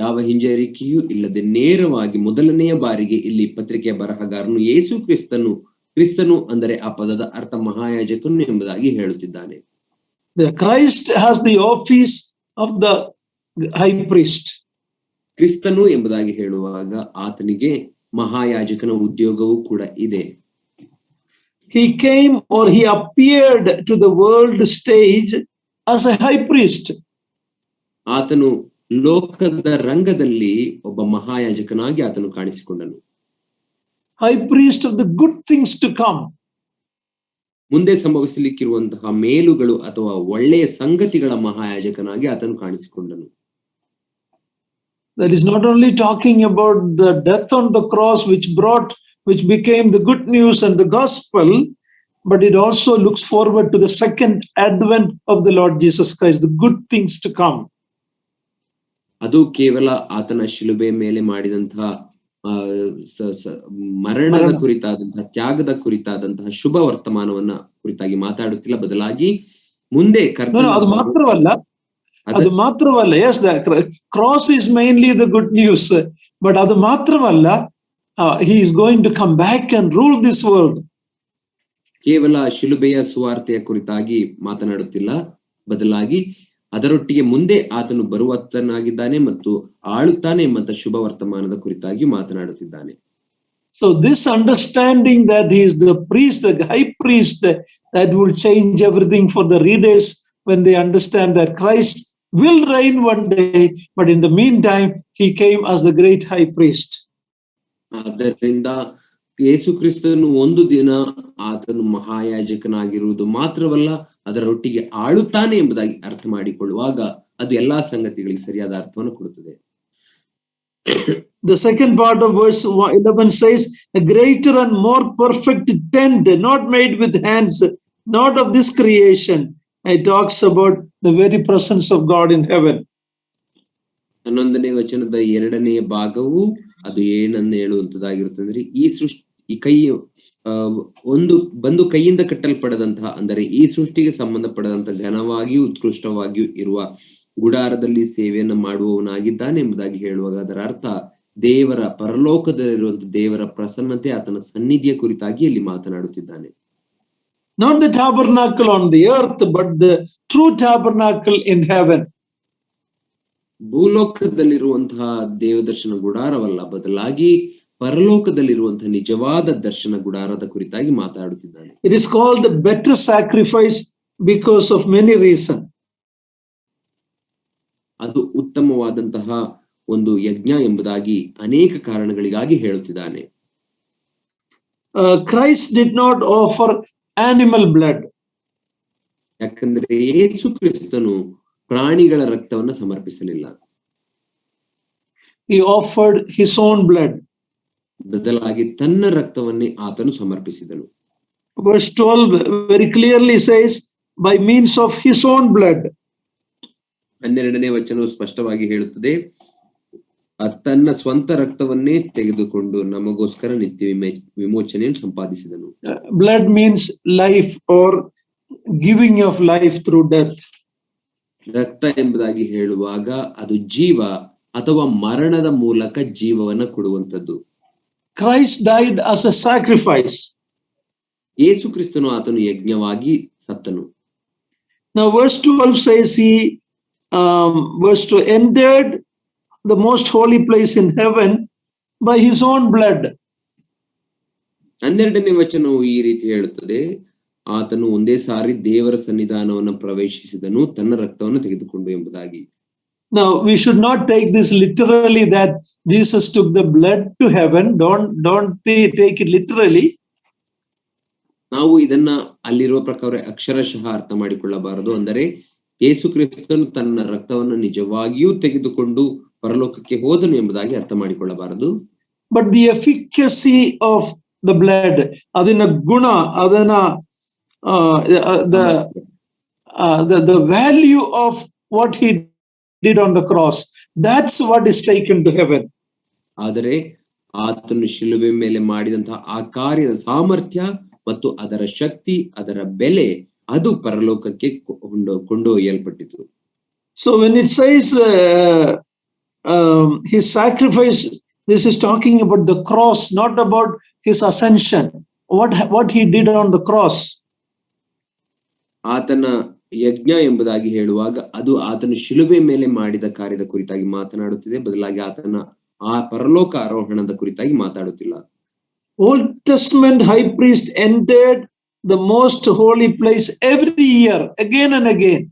ಯಾವ ಹಿಂಜರಿಕೆಯೂ ಇಲ್ಲದೆ ನೇರವಾಗಿ ಮೊದಲನೆಯ ಬಾರಿಗೆ ಇಲ್ಲಿ ಪತ್ರಿಕೆಯ ಬರಹಗಾರನು ಯೇಸು ಕ್ರಿಸ್ತನು ಅಂದರೆ ಆ ಪದದ ಅರ್ಥ ಮಹಾಯಾಜಕನು ಎಂಬುದಾಗಿ ಹೇಳುತ್ತಿದ್ದಾನೆ. The Christ has the office of the high priest. ಕ್ರಿಸ್ತನು ಎಂಬುದಾಗಿ ಹೇಳುವಾಗ ಆತನಿಗೆ ಮಹಾಯಾಜಕನ ಉದ್ಯೋಗವೂ ಕೂಡ ಇದೆ. He came or he appeared to the world stage as a high priest. ಆತನು ಲೋಕದ ರಂಗದಲ್ಲಿ ಒಬ್ಬ ಮಹಾಯಾಜಕನಾಗಿ ಆತನು ಕಾಣಿಸಿಕೊಂಡನು. High priest of the good things to come. ಮುಂದೆ ಸಂಭವಿಸಲಿಕ್ಕಿರುವಂತಹ ಮೇಲುಗಳು ಅಥವಾ ಒಳ್ಳೆಯ ಸಂಗತಿಗಳ ಮಹಾಯಾಜಕನಾಗಿ ಆತನು ಕಾಣಿಸಿಕೊಂಡನು. That is not only talking about the death on the cross which became the good news and the gospel, but it also looks forward to the second advent of the Lord Jesus Christ, the good things to come. ಅದು ಕೇವಲ ಆತನ ಶಿಲುಬೆ ಮೇಲೆ ಮಾಡಿದಂತಹ ಮರಣದ ಕುರಿತಾದಂತಹ ತ್ಯಾಗದ ಕುರಿತಾದಂತಹ ಶುಭ ವರ್ತಮಾನವನ್ನ ಕುರಿತಾಗಿ ಮಾತಾಡುತ್ತಿಲ್ಲ, ಬದಲಾಗಿ ಮುಂದೆ ಅದು ಮಾತ್ರವಲ್ಲ. Yes, the cross is mainly the good news, but ಅದು ಮಾತ್ರವಲ್ಲ, he is going to come back and rule this world. ಕೇವಲ ಶಿಲುಬೆಯ ಸುವಾರ್ತೆಯ ಕುರಿತಾಗಿ ಮಾತನಾಡುತ್ತಿಲ್ಲ, ಬದಲಾಗಿ ಅದರೊಟ್ಟಿಗೆ ಮುಂದೆ ಆತನು ಬರುವತ್ತನಾಗಿದ್ದಾನೆ ಮತ್ತು ಆಳುತ್ತಾನೆ ಎಂಬಂತ ಶುಭ ವರ್ತಮಾನದ ಕುರಿತಾಗಿ ಮಾತನಾಡುತ್ತಿದ್ದಾನೆ. So this understanding that he is the priest, the high priest, that will change everything for the readers when they understand that Christ will reign one day, but in the meantime he came as the great high priest. ಆದ್ದರಿಂದ ಯೇಸು ಕ್ರಿಸ್ತನು ಒಂದು ದಿನ ಆತನು ಮಹಾಯಾಜಕನಾಗಿರುವುದು ಮಾತ್ರವಲ್ಲ, ಅದರೊಟ್ಟಿಗೆ ಆಳುತ್ತಾನೆ ಎಂಬುದಾಗಿ ಅರ್ಥ ಮಾಡಿಕೊಳ್ಳುವಾಗ ಅದು ಎಲ್ಲಾ ಸಂಗತಿಗಳಿಗೆ ಸರಿಯಾದ ಅರ್ಥವನ್ನು ಕೊಡುತ್ತದೆ. The second part of verse 11 says, a greater and more perfect tent, not made with hands, not of this creation. It talks about the very presence of God in heaven. 11ನೇ ವಚನದ 2ನೇ ಭಾಗವು ಅದು ಏನನ್ನು ಹೇಳುವಂತದ್ದಾಗಿರುತ್ತಂದ್ರೆ ಈ ಕೈ ಒಂದು ಬಂದು ಕೈಯಿಂದ ಕಟ್ಟಲ್ಪಡದಂತಹ, ಅಂದರೆ ಈ ಸೃಷ್ಟಿಗೆ ಸಂಬಂಧಪಡದಂತಹ ಘನವಾಗಿಯೂ ಉತ್ಕೃಷ್ಟವಾಗಿಯೂ ಇರುವ ಗುಡಾರದಲ್ಲಿ ಸೇವೆಯನ್ನು ಮಾಡುವವನಾಗಿದ್ದಾನೆ ಎಂಬುದಾಗಿ ಹೇಳುವಾಗ ಅದರ ಅರ್ಥ ದೇವರ ಪರಲೋಕದಲ್ಲಿರುವಂತಹ ದೇವರ ಪ್ರಸನ್ನತೆ, ಆತನ ಸನ್ನಿಧಿಯ ಕುರಿತಾಗಿ ಇಲ್ಲಿ ಮಾತನಾಡುತ್ತಿದ್ದಾನೆ. Not the tabernacle on the earth, but the true tabernacle in heaven. ಭೂಲೋಕದಲ್ಲಿರುವಂತಹ ದೇವದರ್ಶನ ಗುಡಾರವಲ್ಲ, ಬದಲಾಗಿ ಪರಲೋಕದಲ್ಲಿರುವಂತಹ ನಿಜವಾದ ದರ್ಶನ ಗುಡಾರದ ಕುರಿತಾಗಿ ಮಾತಾಡುತ್ತಿದ್ದಾನೆ. It is called a better sacrifice because of many reasons. ಅದು ಉತ್ತಮವಾದಂತಹ ಒಂದು ಯಜ್ಞ ಎಂಬುದಾಗಿ ಅನೇಕ ಕಾರಣಗಳಿಗಾಗಿ ಹೇಳುತ್ತಿದ್ದಾನೆ. Christ did not offer animal blood. ಯಾಕಂದ್ರೆ ಯೇಸು ಕ್ರಿಸ್ತನು ಪ್ರಾಣಿಗಳ ರಕ್ತವನ್ನು ಸಮರ್ಪಿಸಲಿಲ್ಲ. He offered his own blood. ಬದಲಾಗಿ ತನ್ನ ರಕ್ತವನ್ನೇ ಆತನು ಸಮರ್ಪಿಸಿದನು. Verse 12 very clearly says, by means of his own blood. 12ನೇ ವಚನವು ಸ್ಪಷ್ಟವಾಗಿ ಹೇಳುತ್ತದೆ, ತನ್ನ ಸ್ವಂತ ರಕ್ತವನ್ನೇ ತೆಗೆದುಕೊಂಡು ನಮಗೋಸ್ಕರ ನಿತ್ಯ ವಿಮೋಚನೆಯನ್ನು ಸಂಪಾದಿಸಿದನು. Blood means life or giving of life through death. ರಕ್ತ ಎಂಬುದಾಗಿ ಹೇಳುವಾಗ ಅದು ಜೀವ ಅಥವಾ ಮರಣದ ಮೂಲಕ ಜೀವವನ್ನ ಕೊಡುವಂತದ್ದು. Christ died as a sacrifice. ಯೇಸು ಕ್ರಿಸ್ತನು ಆತನು ಯಜ್ಞವಾಗಿ ಸತ್ತನು. Now verse 12 says verse 2 entered the most holy place in heaven by his own blood. 12ನೇ ವಚನವು ಈ ರೀತಿ ಹೇಳುತ್ತದೆ, ಆತನು ಒಂದೇ ಸಾರಿ ದೇವರ ಸನ್ನಿಧಾನವನ್ನು ಪ್ರವೇಶಿಸಿದನು ತನ್ನ ರಕ್ತವನ್ನು ತೆಗೆದುಕೊಂಡು ಎಂಬುದಾಗಿ. Now we should not take this literally that Jesus took the blood to heaven. Don't take it literally. ನಾವು ಇದನ್ನ ಅಲ್ಲಿರುವ ಪ್ರಕಾರ ಅಕ್ಷರಶಃ ಅರ್ಥ ಮಾಡಿಕೊಳ್ಳಬಾರದು. ಅಂದರೆ ಯೇಸು ಕ್ರಿಸ್ತನು ತನ್ನ ರಕ್ತವನ್ನು ನಿಜವಾಗಿಯೂ ತೆಗೆದುಕೊಂಡು ಪರಲೋಕಕ್ಕೆ ಹೋದನು ಎಂಬುದಾಗಿ ಅರ್ಥ ಮಾಡಿಕೊಳ್ಳಬಾರದು. But the efficacy of the blood, adina guna, adana the value of what he did on the cross, that's what is taken to heaven. ಆದರೆ ಆತನು ಶಿಲುಬೆ ಮೇಲೆ ಮಾಡಿದಂತಹ ಆ ಕಾರ್ಯದ ಸಾಮರ್ಥ್ಯ ಮತ್ತು ಅದರ ಶಕ್ತಿ, ಅದರ ಬೆಲೆ, ಅದು ಪರಲೋಕಕ್ಕೆ ಕೊಂಡೊಯ್ಯಲ್ಪಟ್ಟಿತು. So when it says his sacrifice, this is talking about the cross, not about his ascension, what he did on the cross. ಆತನ ಯಜ್ಞ ಎಂಬುದಾಗಿ ಹೇಳುವಾಗ ಅದು ಆತನು ಶಿಲುಬೆ ಮೇಲೆ ಮಾಡಿದ ಕಾರ್ಯದ ಕುರಿತಾಗಿ ಮಾತನಾಡುತ್ತಿದೆ, ಬದಲಾಗಿ ಆತನ ಆ ಪರಲೋಕ ಆರೋಹಣದ ಕುರಿತಾಗಿ ಮಾತಾಡುತ್ತಿಲ್ಲ. Old Testament high priest entered the most holy place every year, again and again.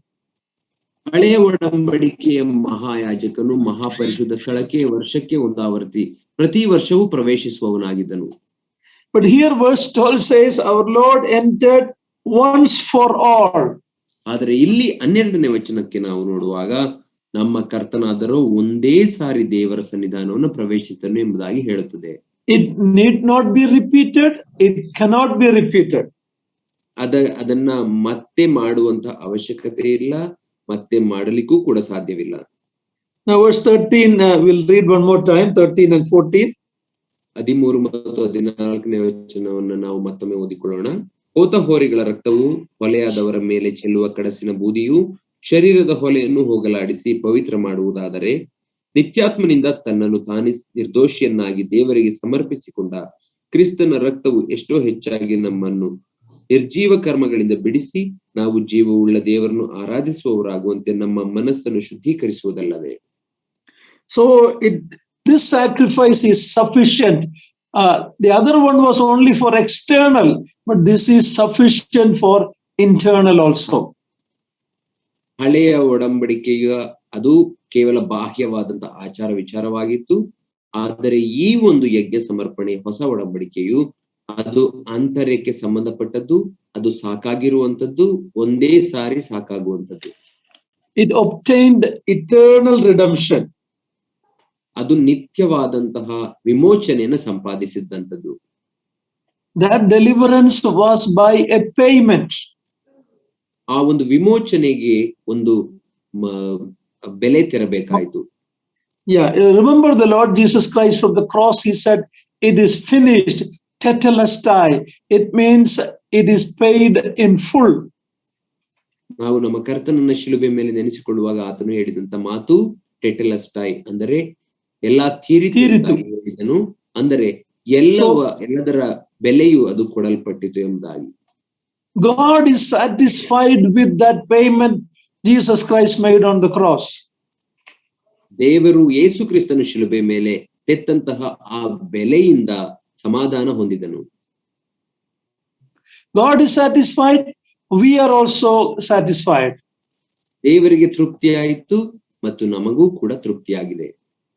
ಹಳೆಯ ಒಡಂಬಡಿಕೆಯ ಮಹಾಯಾಜಕನು ಮಹಾಪರಿಶುದ್ಧ ಸ್ಥಳಕ್ಕೆ ವರ್ಷಕ್ಕೆ ಒಂದು ಆವರ್ತಿ ಪ್ರತಿ ವರ್ಷವೂ ಪ್ರವೇಶಿಸುವವನಾಗಿದ್ದನು. But here verse 12 says our Lord entered once for all. ಆದರೆ ಇಲ್ಲಿ 12ನೇ ವಚನಕ್ಕೆ ನಾವು ನೋಡುವಾಗ ನಮ್ಮ ಕರ್ತನಾದರೂ ಒಂದೇ ಸಾರಿ ದೇವರ ಸನ್ನಿಧಾನವನ್ನು ಪ್ರವೇಶಿಸಿದನು ಎಂಬುದಾಗಿ ಹೇಳುತ್ತದೆ. It need not be repeated, it cannot be repeated. ಅದನ್ನ ಮತ್ತೆ ಮಾಡುವಂತ ಅವಶ್ಯಕತೆ ಇಲ್ಲ, ಮತ್ತೆ ಮಾಡಲಿಕ್ಕೂ ಕೂಡ ಸಾಧ್ಯವಿಲ್ಲ. Now verse 13 we'll read one more time, 13 and 14. 13 ಮತ್ತು 14ನೇ ವಚನವನ್ನು ನಾವು ಮತ್ತೊಮ್ಮೆ ಓದಿಕೊಳ್ಳೋಣ. ಹೋತ ಹೋರಿಗಳ ರಕ್ತವು ಹೊಲೆಯಾದವರ ಮೇಲೆ ಚೆಲ್ಲುವ ಕಡಸಿನ ಬೂದಿಯು ಶರೀರದ ಹೊಲೆಯನ್ನು ಹೋಗಲಾಡಿಸಿ ಪವಿತ್ರ ಮಾಡುವುದಾದರೆ, ನಿತ್ಯಾತ್ಮನಿಂದ ತನ್ನನ್ನು ತಾನೇ ನಿರ್ದೋಷಿಯನ್ನಾಗಿ ದೇವರಿಗೆ ಸಮರ್ಪಿಸಿಕೊಂಡ ಕ್ರಿಸ್ತನ ರಕ್ತವು ಎಷ್ಟೋ ಹೆಚ್ಚಾಗಿ ನಮ್ಮನ್ನು ನಿರ್ಜೀವ ಕರ್ಮಗಳಿಂದ ಬಿಡಿಸಿ ನಾವು ಜೀವವುಳ್ಳ ದೇವರನ್ನು ಆರಾಧಿಸುವವರಾಗುವಂತೆ ನಮ್ಮ ಮನಸ್ಸನ್ನು ಶುದ್ಧೀಕರಿಸುವುದಲ್ಲವೇ. So this sacrifice is sufficient. The other one was only for external, but this is sufficient for internal also. ಹಳೆಯ ಒಡಂಬಡಿಕೆಯ ಅದು ಕೇವಲ ಬಾಹ್ಯವಾದಂತ ಆಚಾರ ವಿಚಾರವಾಗಿತ್ತು, ಆದರೆ ಈ ಒಂದು ಯಜ್ಞ ಸಮರ್ಪಣೆ ಹೊಸ ಒಡಂಬಡಿಕೆಯು ಅದು ಆಂತರ್ಯಕ್ಕೆ ಸಂಬಂಧಪಟ್ಟದ್ದು, ಅದು ಸಾಕಾಗಿರುವಂತದ್ದು, ಒಂದೇ ಸಾರಿ ಸಾಕಾಗುವಂತದ್ದು. It obtained eternal redemption. ಅದು ನಿತ್ಯವಾದಂತಹ ವಿಮೋಚನೆಯನ್ನು ಸಂಪಾದಿಸಿದಂತದ್ದು. That deliverance was by a payment. ಆ ಒಂದು ವಿಮೋಚನೆಗೆ ಒಂದು ಬೆಲೆ ತೆರಬೇಕಾಯಿತು. Yeah, remember the Lord Jesus Christ from the cross, he said, it is finished. tetelestai. It means it is paid in full. ನಾವು ನಮ್ಮ ಕರ್ತನನ್ನ ಶಿಲುಬೆ ಮೇಲೆ ನೆನೆಸಿಕೊಳ್ಳುವಾಗ ಆತನು ಹೇಳಿದಂತ ಮಾತು ಟೆಟೆಲಸ್ಟೈ, ಅಂದರೆ ಎಲ್ಲಾ ತೀರಿತು ಹೇಳಿದನು, ಅಂದರೆ ಎಲ್ಲದರ ಬೆಲೆಯು ಅದು ಕೊಡಲ್ಪಟ್ಟಿತು ಎಂಬುದಾಗಿ. God is satisfied with that payment Jesus Christ made on the cross. ದೇವರು ಯೇಸು ಕ್ರಿಸ್ತನ ಶಿಲುಬೆ ಮೇಲೆ ತೆತ್ತಂತಹ ಆ ಬೆಲೆಯಿಂದ ಸಮಾಧಾನ ಹೊಂದಿದನು. God is satisfied, we are also satisfied. ದೇವರಿಗೆ ತೃಪ್ತಿಯಾಯಿತು ಮತ್ತು ನಮಗೂ ಕೂಡ ತೃಪ್ತಿಯಾಗಿದೆ.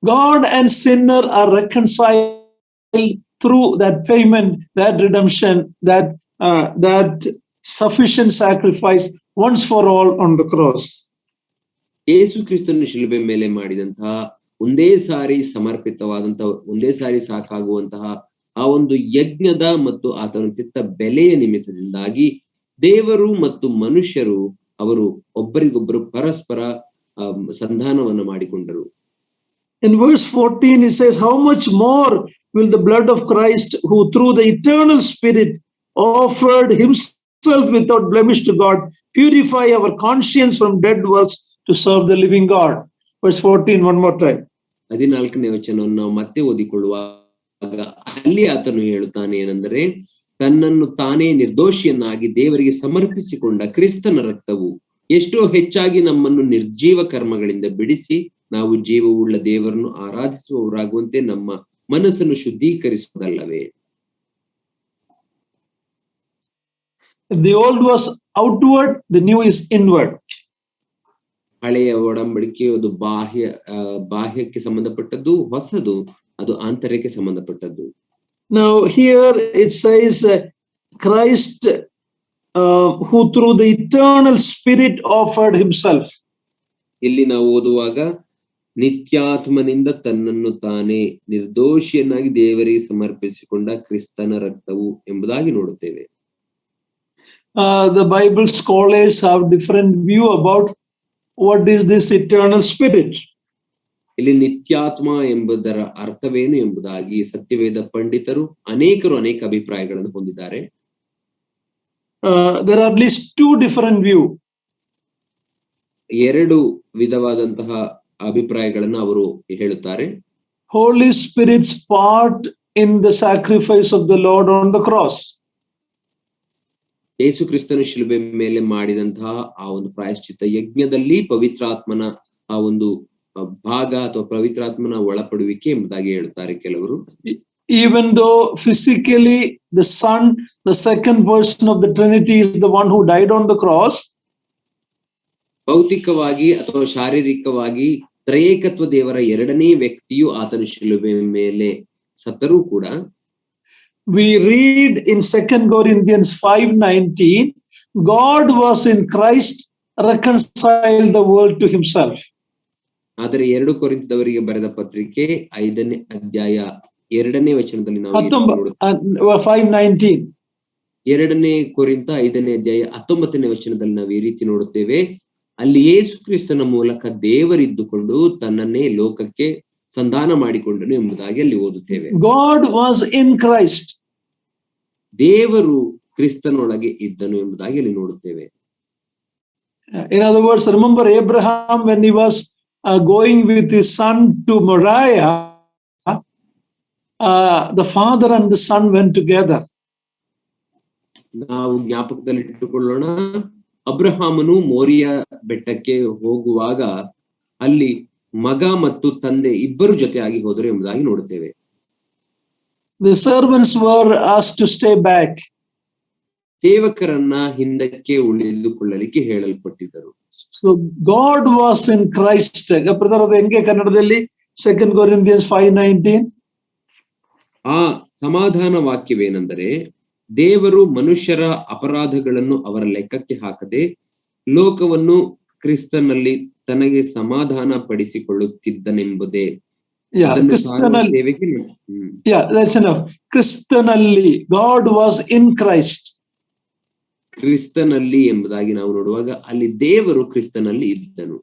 God and sinner are reconciled through that payment, that redemption, that sufficient sacrifice once for all on the cross. ಯೇಸು ಕ್ರಿಸ್ತನ ಶಿಲುಬೆ ಮೇಲೆ ಮಾಡಿದಂತಹ ಒಂದೇ ಸಾರಿ ಸಮರ್ಪಿತವಾದಂತಹ, ಒಂದೇ ಸಾರಿ ಸಾಕಾಗುವಂತಹ ಆ ಒಂದು ಯಜ್ಞದ ಮತ್ತು ಆತನ ತೆತ್ತ ಬೆಲೆಯ ನಿಮಿತ್ತದಿಂದಾಗಿ ದೇವರು ಮತ್ತು ಮನುಷ್ಯರು ಅವರು ಒಬ್ಬರಿಗೊಬ್ಬರು ಪರಸ್ಪರ ಸಂಧಾನವನ್ನು ಮಾಡಿಕೊಂಡರು. In verse 14 it says, how much more will the blood of Christ, who through the eternal Spirit offered himself without blemish to God, purify our conscience from dead works to serve the living God. Verse 14 one more time. 14ನೇ ವಚನವನ್ನು ನಾವು ಮತ್ತೆ ಓದಿಕೊಳ್ಳುವಾಗ ಅಲ್ಲಿ ಆತನು ಹೇಳುತ್ತಾನೆ ಏನೆಂದರೆ, ತನ್ನನ್ನು ತಾನೇ ನಿರ್ದೋಷಿಯನ್ನಾಗಿ ದೇವರಿಗೆ ಸಮರ್ಪಿಸಿಕೊಂಡ ಕ್ರಿಸ್ತನ ರಕ್ತವು ಎಷ್ಟೋ ಹೆಚ್ಚಾಗಿ ನಮ್ಮನ್ನು ನಿರ್ಜೀವ ಕರ್ಮಗಳಿಂದ ಬಿಡಿಸಿ ನಾವು ಜೀವವುಳ್ಳ ದೇವರನ್ನು ಆರಾಧಿಸುವವರಾಗುವಂತೆ ನಮ್ಮ ಮನಸ್ಸನ್ನು ಶುದ್ಧೀಕರಿಸುವುದಲ್ಲವೇ. The old was outward, the new is inward. ಹಳೆಯ ಒಡಂಬಡಿಕೆ ಅದು ಬಾಹ್ಯಕ್ಕೆ ಸಂಬಂಧಪಟ್ಟದ್ದು, ಹೊಸದು ಅದು ಆಂತರ್ಯಕ್ಕೆ ಸಂಬಂಧಪಟ್ಟದ್ದು. Now here it says Christ who through the eternal Spirit offered himself. ಇಲ್ಲಿ ನಾವು ಓದುವಾಗ ನಿತ್ಯಾತ್ಮನಿಂದ ತನ್ನನ್ನು ತಾನೇ ನಿರ್ದೋಷಿಯನ್ನಾಗಿ ದೇವರಿಗೆ ಸಮರ್ಪಿಸಿಕೊಂಡ ಕ್ರಿಸ್ತನ ರಕ್ತವು ಎಂಬುದಾಗಿ ನೋಡುತ್ತೇವೆ. The Bible scholars have different view about what is this eternal spirit. ಇಲ್ಲಿ ನಿತ್ಯಾತ್ಮ ಎಂಬುದರ ಅರ್ಥವೇನು ಎಂಬುದಾಗಿ ಸತ್ಯವೇದ ಪಂಡಿತರು ಅನೇಕ ಅಭಿಪ್ರಾಯಗಳನ್ನು ಹೊಂದಿದ್ದಾರೆ. There are at least two different view. ಎರಡು ವಿಧವಾದಂತಹ ಅಭಿಪ್ರಾಯಗಳನ್ನು ಅವರು ಹೇಳುತ್ತಾರೆ. Holy Spirit's part in the sacrifice of the Lord on the cross. ಯೇಸು ಕ್ರಿಸ್ತನ ಶಿಲುಬೆ ಮೇಲೆ ಮಾಡಿದಂತಹ ಆ ಒಂದು ಪ್ರಾಯಶ್ಚಿತ್ತ ಯಜ್ಞದಲ್ಲಿ ಪವಿತ್ರಾತ್ಮನ ಆ ಒಂದು ಭಾಗ ಅಥವಾ ಪವಿತ್ರಾತ್ಮನ ಒಳಪಡುವಿಕೆ ಎಂಬುದಾಗಿ ಹೇಳುತ್ತಾರೆ ಕೆಲವರು. Even though physically the Son, the second person of the Trinity, is the one who died on the cross, ಭೌತಿಕವಾಗಿ ಅಥವಾ ಶಾರೀರಿಕವಾಗಿ ತ್ರಯೇಕತ್ವ ದೇವರ ಎರಡನೇ ವ್ಯಕ್ತಿಯು ಆತನ ಶಿಲುಬೆ ಮೇಲೆ ಸತ್ತರೂ ಕೂಡ, we read in 2 Corinthians 5:19, God was in Christ reconciled the world to himself. ಆದರೆ 2 ಕೊರಿಂಥದವರಿಗೆ ಬರೆದ ಪತ್ರಿಕೆ 5ನೇ ಅಧ್ಯಾಯ 2ನೇ ವಚನದಲ್ಲಿ ನಾವು 5:19, 2ನೇ ಕೊರಿಂಥ 5ನೇ ಅಧ್ಯಾಯ 19ನೇ ವಚನದಲ್ಲಿ ನಾವು ಈ ರೀತಿ ನೋಡುತ್ತೇವೆ. ಅಲ್ಲಿ ಯೇಸು ಕ್ರಿಸ್ತನ ಮೂಲಕ ದೇವರಿದ್ದುಕೊಂಡು ತನ್ನನ್ನೇ ಲೋಕಕ್ಕೆ ಸಂಧಾನ ಮಾಡಿಕೊಂಡನು ಎಂಬುದಾಗಿ ಅಲ್ಲಿ ಓದುತ್ತೇವೆ. God was in Christ. ದೇವರು ಕ್ರಿಸ್ತನೊಳಗೆ ಇದ್ದನು ಎಂಬುದಾಗಿ ಅಲ್ಲಿ ನೋಡುತ್ತೇವೆ. In other words, remember Abraham when he was going with his son to Moriah, the father and the son went together. ನಾವು ಜ್ಞಾಪಕದಲ್ಲಿ ಇಟ್ಟುಕೊಳ್ಳೋಣ, ಅಬ್ರಹಾಮನು ಮೋರಿಯ ಬೆಟ್ಟಕ್ಕೆ ಹೋಗುವಾಗ ಅಲ್ಲಿ ಮಗ ಮತ್ತು ತಂದೆ ಇಬ್ಬರು ಜೊತೆಯಾಗಿ ಹೋದರು ಎಂಬುದಾಗಿ ನೋಡುತ್ತೇವೆ. The servants were asked to stay back. ಸೇವಕರನ್ನ ಹಿಂದಕ್ಕೆ ಉಳಿದುಕೊಳ್ಳಲಿಕ್ಕೆ ಹೇಳಲ್ಪಟ್ಟಿದ್ದರು. So God was in Christ. Brother ಅದು ಹೆಂಗೆ ಕನ್ನಡದಲ್ಲಿ 2 Corinthians 5:19? ಆ ಸಮಾಧಾನ ವಾಕ್ಯವೇನೆಂದರೆ, ದೇವರು ಮನುಷ್ಯರ ಅಪರಾಧಗಳನ್ನು ಅವರ ಲೆಕ್ಕಕ್ಕೆ ಹಾಕದೆ ಲೋಕವನ್ನು ಕ್ರಿಸ್ತನಲ್ಲಿ ತನಗೆ ಸಮಾಧಾನ ಪಡಿಸಿಕೊಳ್ಳುತ್ತಿದ್ದನೆಂಬುದೇ. That's enough. ಕ್ರಿಸ್ತನಲ್ಲಿ, God was in Christ. ಕ್ರಿಸ್ತನಲ್ಲಿ ಎಂಬುದಾಗಿ ನಾವು ನೋಡುವಾಗ ಅಲ್ಲಿ ದೇವರು ಕ್ರಿಸ್ತನಲ್ಲಿ ಇದ್ದನು.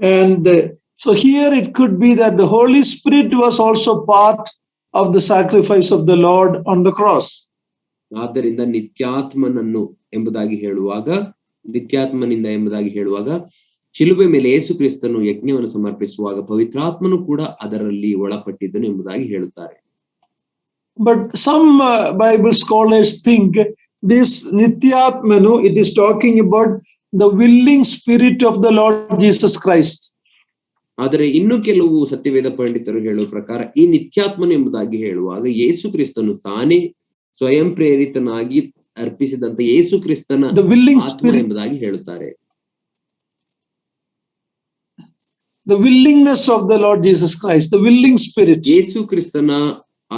And so here it could be that the Holy Spirit was also part of the sacrifice of the Lord on the cross. ಆದ್ದರಿಂದ ನಿತ್ಯಾತ್ಮನಿಂದ ಎಂಬುದಾಗಿ ಹೇಳುವಾಗ ಶಿಲುಬೆ ಮೇಲೆ ಯೇಸು ಕ್ರಿಸ್ತನು ಯಜ್ಞವನ್ನು ಸಮರ್ಪಿಸುವಾಗ ಪವಿತ್ರಾತ್ಮನು ಕೂಡ ಅದರಲ್ಲಿ ಒಳಪಟ್ಟಿದ್ದನು ಎಂಬುದಾಗಿ ಹೇಳುತ್ತಾರೆ. But some Bible scholars think this Nityatmanu, it is talking about the willing spirit of the Lord Jesus Christ. ಆದರೆ ಇನ್ನು ಕೆಲವು ಸತ್ಯವೇದ ಪಂಡಿತರು ಹೇಳುವ ಪ್ರಕಾರ ಈ ನಿತ್ಯಾತ್ಮನು ಎಂಬುದಾಗಿ ಹೇಳುವಾಗ ಯೇಸು ಕ್ರಿಸ್ತನು ತಾನೇ ಸ್ವಯಂ ಪ್ರೇರಿತನಾಗಿ ಅರ್ಪಿಸಿದಂತ ಯೇಸು ಕ್ರಿಸ್ತನ ಆತ್ಮ ಎಂಬುದಾಗಿ ಹೇಳುತ್ತಾರೆ. The willingness of the Lord Jesus Christ, the willing spirit. ಯೇಸು ಕ್ರಿಸ್ತನ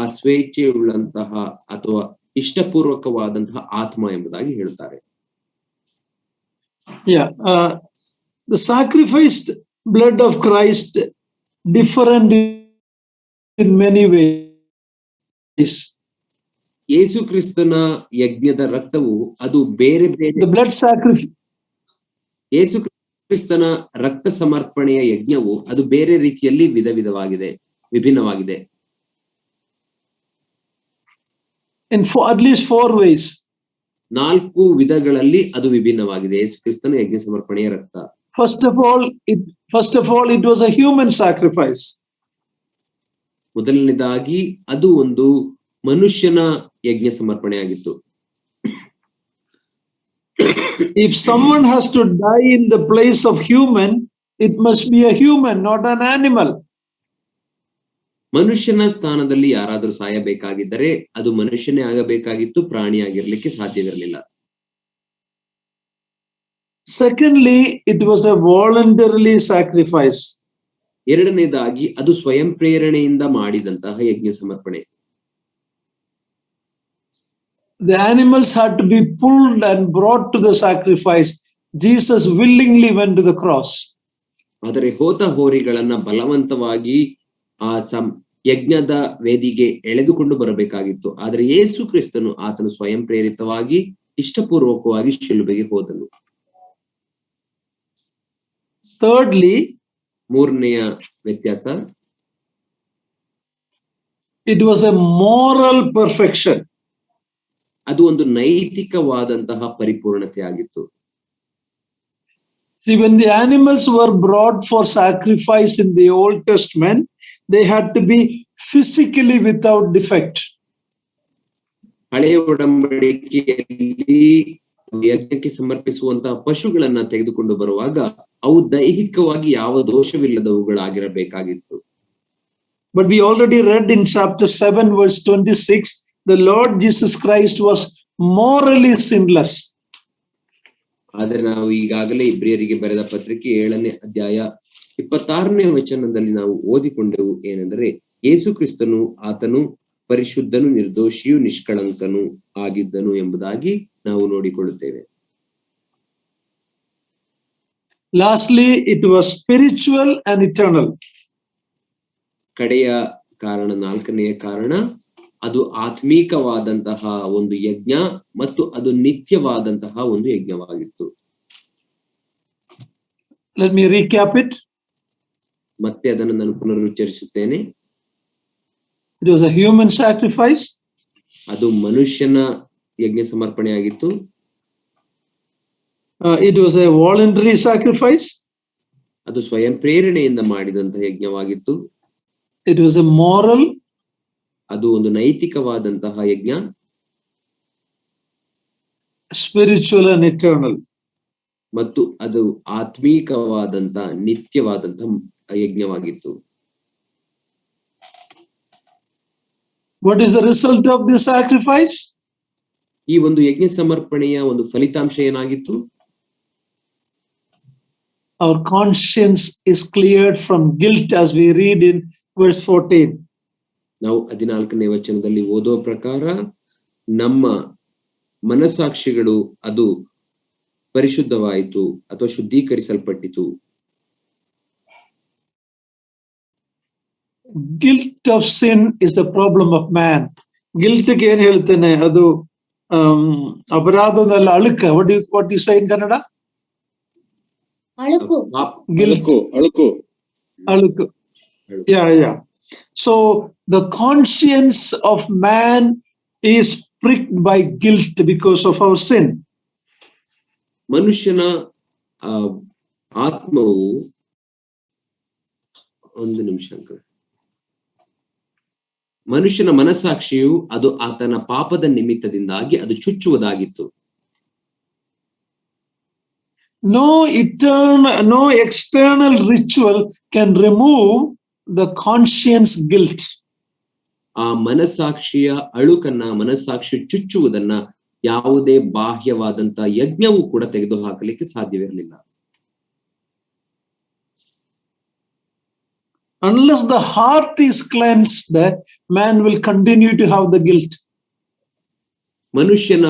ಆ ಸ್ವೇಚ್ಛೆಯುಳ್ಳಂತಹ ಅಥವಾ ಇಷ್ಟಪೂರ್ವಕವಾದಂತಹ ಆತ್ಮ ಎಂಬುದಾಗಿ ಹೇಳುತ್ತಾರೆ. Yeah, the sacrificed blood of Christ different in many ways. ಯೇಸು ಕ್ರಿಸ್ತನ ಯಜ್ಞದ ರಕ್ತವು ಅದು ಬೇರೆ ಬೇರೆ, the blood sacrifice, ಯೇಸು ಕ್ರಿಸ್ತನ ರಕ್ತ ಸಮರ್ಪಣೆಯ ಯಜ್ಞವು ಅದು ಬೇರೆ ರೀತಿಯಲ್ಲಿ ವಿಭಿನ್ನವಾಗಿದೆ. in at least 4 ways. 4 ವಿಧಗಳಲ್ಲಿ ಅದು ವಿಭಿನ್ನವಾಗಿದೆ ಯೇಸು ಕ್ರಿಸ್ತನ ಯಜ್ಞ ಸಮರ್ಪಣೆಯ ರಕ್ತ. First of all, it was a human sacrifice. ಮೊದಲನೇದಾಗಿ ಅದು ಒಂದು ಮನುಷ್ಯನ ಯಜ್ಞ ಸಮರ್ಪಣೆಯಾಗಿತ್ತು. If someone has to die in the place of human, it must be a human, not an animal. ಮನುಷ್ಯನ ಸ್ಥಾನದಲ್ಲಿ ಯಾರಾದರೂ ಸಾಯಬೇಕಾಗಿದ್ದರೆ ಅದು ಮನುಷ್ಯನೇ ಆಗಬೇಕಾಗಿತ್ತು, ಪ್ರಾಣಿಯಾಗಿರ್ಲಿಕ್ಕೆ ಸಾಧ್ಯವಿರಲಿಲ್ಲ. Secondly, it was a voluntarily sacrifice. ಎರಡನೇದಾಗಿ ಅದು ಸ್ವಯಂ ಪ್ರೇರಣೆಯಿಂದ ಮಾಡಿದಂತಹ ಯಜ್ಞ ಸಮರ್ಪಣೆ. The animals had to be pulled and brought to the sacrifice. Jesus willingly went to the cross. ಆದರೆ ಹೋತ ಹೋರಿಗಳನ್ನ ಬಲವಂತವಾಗಿ ಆ ಯಜ್ಞದ ವೇದಿಗೆ ಎಳೆದುಕೊಂಡು ಬರಬೇಕಾಗಿತ್ತು. ಆದರೆ ಯೇಸು ಕ್ರಿಸ್ತನು ಆತನು ಸ್ವಯಂ ಪ್ರೇರಿತವಾಗಿ ಇಷ್ಟಪೂರ್ವಕವಾಗಿ ಶಿಲುಬೆಗೆ ಹೋದನು. Thirdly, ಮೂರನೆಯ ವ್ಯತ್ಯಾಸ, it was a moral perfection. ಅದು ಒಂದು ನೈತಿಕವಾದಂತಹ ಪರಿಪೂರ್ಣತೆ ಆಗಿತ್ತು. See, when the animals were brought for sacrifice in the Old Testament, they had to be physically without defect. ಹಳೆಯ ಒಡಂಬಡಿಕೆಯಲ್ಲಿ ಯಜ್ಞಕ್ಕೆ ಸಮರ್ಪಿಸುವಂತಹ ಪಶುಗಳನ್ನ ತೆಗೆದುಕೊಂಡು ಬರುವಾಗ ಅವು ದೈಹಿಕವಾಗಿ ಯಾವ ದೋಷವಿಲ್ಲದವುಗಳಾಗಿರಬೇಕಾಗಿತ್ತು. But we already read in chapter 7 verse 26, the Lord Jesus Christ was morally sinless. ಆದರೆ ನಾವು ಈಗಾಗಲೇ ಇಬ್ರಿಯರಿಗೆ ಬರೆದ ಪತ್ರಿಕೆ 7ನೇ ಅಧ್ಯಾಯ 26ನೇ ವಚನದಲ್ಲಿ ನಾವು ಓದಿಕೊಂಡೆವು ಏನೆಂದರೆ, ಯೇಸು ಕ್ರಿಸ್ತನು ಆತನು ಪರಿಶುದ್ಧನು, ನಿರ್ದೋಷಿಯು, ನಿಷ್ಕಳಂಕನು ಆಗಿದ್ದನು ಎಂಬುದಾಗಿ ನಾವು ನೋಡಿಕೊಳ್ಳುತ್ತೇವೆ. Lastly, it was spiritual and eternal. ಕಡೆಯ ಕಾರಣ, 4ನೆಯ ಕಾರಣ, ಅದು ಆತ್ಮೀಕವಾದಂತಹ ಒಂದು ಯಜ್ಞ ಮತ್ತು ಅದು ನಿತ್ಯವಾದಂತಹ ಒಂದು ಯಜ್ಞವಾಗಿತ್ತು. Let me recap it. ಮತ್ತೆ ಅದನ್ನು ನಾನು ಪುನರುಚ್ಚರಿಸುತ್ತೇನೆ. It was a human sacrifice. ಅದು ಮನುಷ್ಯನ ಯಜ್ಞ ಸಮರ್ಪಣೆಯಾಗಿತ್ತು. It was a voluntary sacrifice. ಅದು ಸ್ವಯಂ ಪ್ರೇರಣೆಯಿಂದ ಮಾಡಿದಂತಹ ಯಜ್ಞವಾಗಿತ್ತು. It was a moral. ಅದು ಒಂದು ನೈತಿಕವಾದಂತಹ ಯಜ್ಞ. Spiritual and eternal. ಮತ್ತು ಅದು ಆತ್ಮೀಕವಾದಂತಹ ನಿತ್ಯವಾದಂತಹ ಯಜ್ಞವಾಗಿತ್ತು. What is the result of this sacrifice? ಈ ಒಂದು ಯಜ್ಞ ಸಮರ್ಪಣೆಯ ಒಂದು ಫಲಿತಾಂಶ ಏನಾಗಿತ್ತು? Our conscience is cleared from guilt, as we read in verse 14. ನಾವು 14ನೇ ವಚನದಲ್ಲಿ ಓದುವ ಪ್ರಕಾರ ನಮ್ಮ ಮನಸ್ಸಾಕ್ಷಿಗಳು ಅದು ಪರಿಶುದ್ಧವಾಯಿತು ಅಥವಾ ಶುದ್ಧೀಕರಿಸಲ್ಪಟ್ಟಿತು. Guilt of sin is the problem of man. Guilt ಗೆ ಏನ್ ಹೇಳ್ತೇನೆ, ಅದು ಅಪರಾಧದಲ್ಲ, ಅಳುಕ. What you say in Kannada? ಅಳುಕು. Guilt. ಅಳುಕು. Yeah. So the conscience of man is pricked by guilt because of our sin. ಮನುಷ್ಯನ ಆ, ಆತ್ಮವು ಒಂದು ನಿಮಿಷ ಅಂಕಲ್. ಮನುಷ್ಯನ ಮನಸ್ಸಾಕ್ಷಿಯು ಅದು ಆತನ ಪಾಪದ ನಿಮಿತ್ತದಿಂದಾಗಿ ಅದು ಚುಚ್ಚುವುದಾಗಿತ್ತು. No external ritual can remove the conscience guilt. ಆ ಮನಸ್ಸಾಕ್ಷಿಯ ಅಳುಕನ್ನ, ಮನಸ್ಸಾಕ್ಷಿ ಚುಚ್ಚುವುದನ್ನ ಯಾವುದೇ ಬಾಹ್ಯವಾದಂತ ಯಜ್ಞವೂ ಕೂಡ ತೆಗೆದು ಹಾಕಲಿಕ್ಕೆ ಸಾಧ್ಯವಿರಲಿಲ್ಲ. Unless the heart is cleansed, man will continue to have the guilt. ಮನುಷ್ಯನ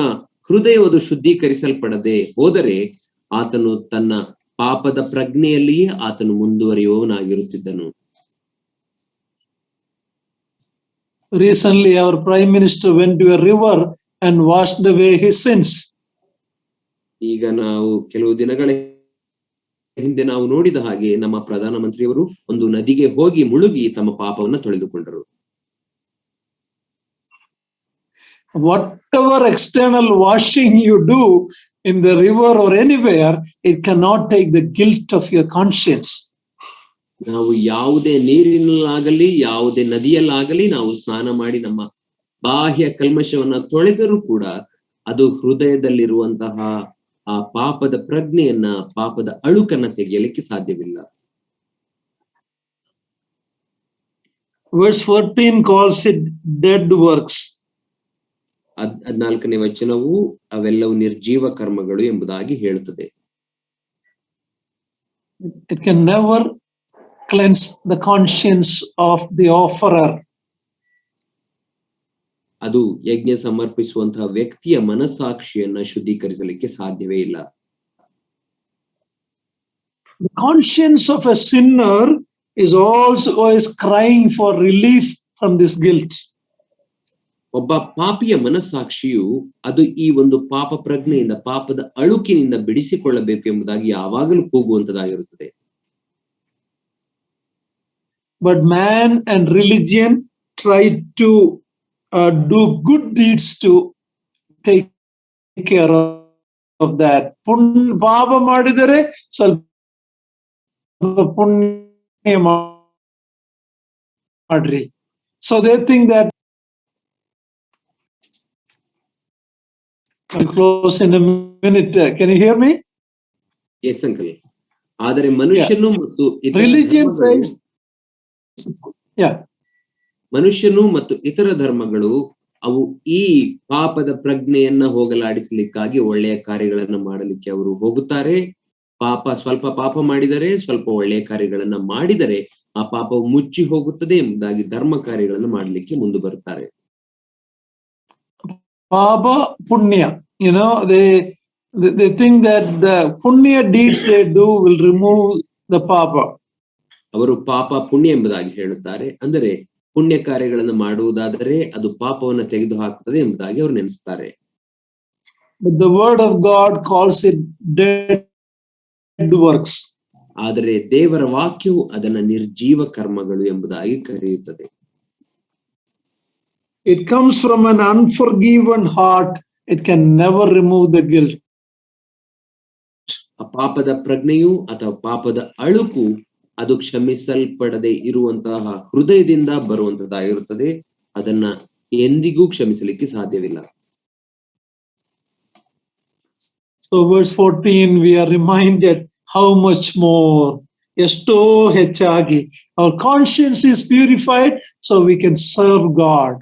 ಹೃದಯವುದು ಶುದ್ಧೀಕರಿಸಲ್ಪಡದೆ ಹೋದರೆ ಆತನು ತನ್ನ ಪಾಪದ ಪ್ರಜ್ಞೆಯಲ್ಲಿಯೇ ಆತನು ಮುಂದುವರಿಯುವವನಾಗಿರುತ್ತಿದ್ದನು. Recently, our Prime Minister went to a river and washed away his sins. ಈಗ ನಾವು ಕೆಲವು ದಿನಗಳ ಹಿಂದೆ ನಾವು ನೋಡಿದ ಹಾಗೆ ನಮ್ಮ ಪ್ರಧಾನಮಂತ್ರಿಯವರು ಒಂದು ನದಿಗೆ ಹೋಗಿ ಮುಳುಗಿ ತಮ್ಮ ಪಾಪವನ್ನು ತೊಳೆದುಕೊಂಡರು. Whatever external washing you do in the river or anywhere, it cannot take the guilt of your conscience. ನಾವು ಯಾವುದೇ ನೀರಿನಲ್ಲಾಗಲಿ ಯಾವುದೇ ನದಿಯಲ್ಲಾಗಲಿ ನಾವು ಸ್ನಾನ ಮಾಡಿ ನಮ್ಮ ಬಾಹ್ಯ ಕಲ್ಮಶವನ್ನ ತೊಳೆದರೂ ಕೂಡ ಅದು ಹೃದಯದಲ್ಲಿರುವಂತಹ ಆ ಪಾಪದ ಪ್ರಜ್ಞೆಯನ್ನ, ಪಾಪದ ಅಳುಕನ್ನ ತೆಗೆಯಲಿಕ್ಕೆ ಸಾಧ್ಯವಿಲ್ಲ. Verse 14 calls it dead works. 14ನೇ ವಚನವು ಅವೆಲ್ಲವೂ ನಿರ್ಜೀವ ಕರ್ಮಗಳು ಎಂಬುದಾಗಿ ಹೇಳುತ್ತದೆ. It can never cleanse the conscience of the offerer. ಅದು ಯಜ್ಞ ಸಮರ್ಪಿಸುವಂತಹ ವ್ಯಕ್ತಿಯ ಮನಸ್ಸಾಕ್ಷಿಯನ್ನ ಶುದ್ಧೀಕರಿಸಲಿಕ್ಕೆ ಸಾಧ್ಯವೇ ಇಲ್ಲ. The conscience of a sinner is always crying for relief from this guilt. ಒಬ್ಬ ಪಾಪಿಯ ಮನಸ್ಸಾಕ್ಷಿಯು ಅದು ಈ ಒಂದು ಪಾಪ ಪ್ರಜ್ಞೆಯಿಂದ, ಪಾಪದ ಅಳುಕಿನಿಂದ ಬಿಡಿಸಿಕೊಳ್ಳಬೇಕು ಎಂಬುದಾಗಿ ಯಾವಾಗಲೂ ಕೂಗುವಂತದಾಗಿರುತ್ತದೆ. But man and religion try to do good deeds to take care of that. ಪಾಪ ಮಾಡಿದರೆ ಸ್ವಲ್ಪ ಪುಣ್ಯ ಮಾಡ್ರಿ. So they think that I'll close in a minute. Can you hear me? Yes uncle. ಆದರೆ ಮನುಷ್ಯನು ಮತ್ತು Religion says, yeah. ಮನುಷ್ಯನು ಮತ್ತು ಇತರ ಧರ್ಮಗಳು ಅವು ಈ ಪಾಪದ ಪ್ರಜ್ಞೆಯನ್ನ ಹೋಗಲಾಡಿಸಲಿಕ್ಕಾಗಿ ಒಳ್ಳೆಯ ಕಾರ್ಯಗಳನ್ನ ಮಾಡಲಿಕ್ಕೆ ಅವರು ಹೋಗುತ್ತಾರೆ. ಸ್ವಲ್ಪ ಪಾಪ ಮಾಡಿದರೆ, ಸ್ವಲ್ಪ ಒಳ್ಳೆಯ ಕಾರ್ಯಗಳನ್ನ ಮಾಡಿದರೆ ಆ ಪಾಪವು ಮುಚ್ಚಿ ಹೋಗುತ್ತದೆ ಎಂಬುದಾಗಿ ಧರ್ಮ ಕಾರ್ಯಗಳನ್ನ ಮಾಡಲಿಕ್ಕೆ ಮುಂದೆ ಬರುತ್ತಾರೆ. Papa punya, they think that the punya deeds they do will remove the papa. ಅವರು ಪಾಪ ಪುಣ್ಯ ಎಂಬುದಾಗಿ ಹೇಳುತ್ತಾರೆ. ಅಂದರೆ ಪುಣ್ಯ ಕಾರ್ಯಗಳನ್ನು ಮಾಡುವುದಾದರೆ ಅದು ಪಾಪವನ್ನು ತೆಗೆದು ಹಾಕುತ್ತದೆ ಎಂಬುದಾಗಿ ಅವರು ನೆನೆಸ್ತಾರೆ. But the word of God calls it dead works. ಆದರೆ ದೇವರ ವಾಕ್ಯವು ಅದನ್ನ ನಿರ್ಜೀವ ಕರ್ಮಗಳು ಎಂಬುದಾಗಿ ಕರೆಯುತ್ತದೆ. It comes from an unforgiven heart. It can never remove the guilt. ಆ ಪಾಪದ ಪ್ರಜ್ಞೆಯು ಅಥವಾ ಪಾಪದ ಅಳುಕು ಅದು ಕ್ಷಮಿಸಲ್ಪಡದೆ ಇರುವಂತಹ ಹೃದಯದಿಂದ ಬರುವಂತದ್ದಾಗಿರುತ್ತದೆ. ಅದನ್ನ ಎಂದಿಗೂ ಕ್ಷಮಿಸಲಿಕ್ಕೆ ಸಾಧ್ಯವಿಲ್ಲ. So verse 14 we are reminded how much more, esto hechagi, our conscience is purified so we can serve God.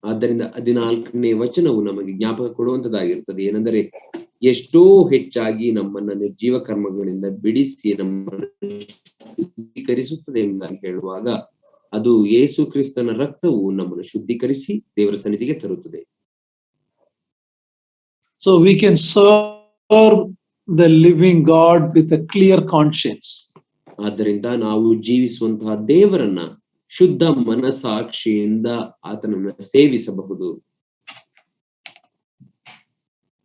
ಆದ್ದರಿಂದ 14ನೇ ವಚನವು ನಮಗೆ ಜ್ಞಾಪಕ ಕೊಡುವಂತದ್ದಾಗಿರುತ್ತದೆ. ಏನೆಂದರೆ ಎಷ್ಟೋ ಹೆಚ್ಚಾಗಿ ನಮ್ಮನ್ನ ನಿರ್ಜೀವ ಕರ್ಮಗಳಿಂದ ಬಿಡಿಸಿ ನಮ್ಮನ್ನು ಶುದ್ಧೀಕರಿಸುತ್ತದೆ ಎಂಬುದಾಗಿ ಹೇಳುವಾಗ ಅದು ಯೇಸು ಕ್ರಿಸ್ತನ ರಕ್ತವು ನಮ್ಮನ್ನು ಶುದ್ಧೀಕರಿಸಿ ದೇವರ ಸನ್ನಿಧಿಗೆ ತರುತ್ತದೆ. So we can serve the living God with a clear conscience. ಆದ್ದರಿಂದ ನಾವು ಜೀವಿಸುವಂತಹ ದೇವರನ್ನ ಶುದ್ಧ ಮನಸ್ಸಾಕ್ಷಿಯಿಂದ ಆತನನ್ನ ಸೇವಿಸಬಹುದು.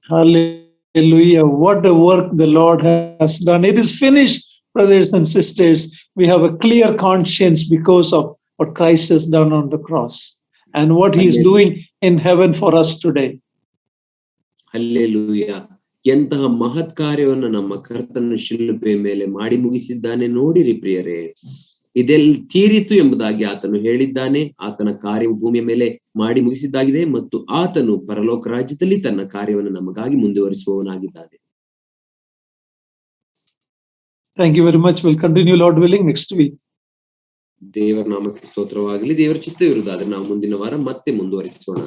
Hallelujah. What a work the Lord has done. It is finished, brothers and sisters. We have a clear conscience because of what Christ has done on the cross and what he is Hallelujah. doing in heaven for us today. Hallelujah. ಎಂತಹ ಮಹತ್ ಕಾರ್ಯವನ್ನು ನಮ್ಮ ಕರ್ತನ ಶಿಲುಬೆ ಮೇಲೆ ಮಾಡಿ ಮುಗಿಸಿದ್ದಾನೆ ನೋಡಿರಿ ಪ್ರಿಯರೇ. ಇದೆಲ್ಲ ತೀರಿತು ಎಂಬುದಾಗಿ ಆತನು ಹೇಳಿದ್ದಾನೆ. ಆತನ ಕಾರ್ಯವು ಭೂಮಿಯ ಮೇಲೆ ಮಾಡಿ ಮುಗಿಸಿದ್ದಾಗಿದೆ ಮತ್ತು ಆತನು ಪರಲೋಕ ರಾಜ್ಯದಲ್ಲಿ ತನ್ನ ಕಾರ್ಯವನ್ನು ನಮಗಾಗಿ ಮುಂದುವರಿಸುವವನಾಗಿದ್ದಾನೆ. Thank you very much. We'll continue, Lord willing, next week. ದೇವರ ನಾಮಕ್ಕೆ ಸ್ತೋತ್ರವಾಗಲಿ. ದೇವರ ಚಿತ್ತವಿರುವುದಾದ್ರೆ ನಾವು ಮುಂದಿನ ವಾರ ಮತ್ತೆ ಮುಂದುವರಿಸೋಣ.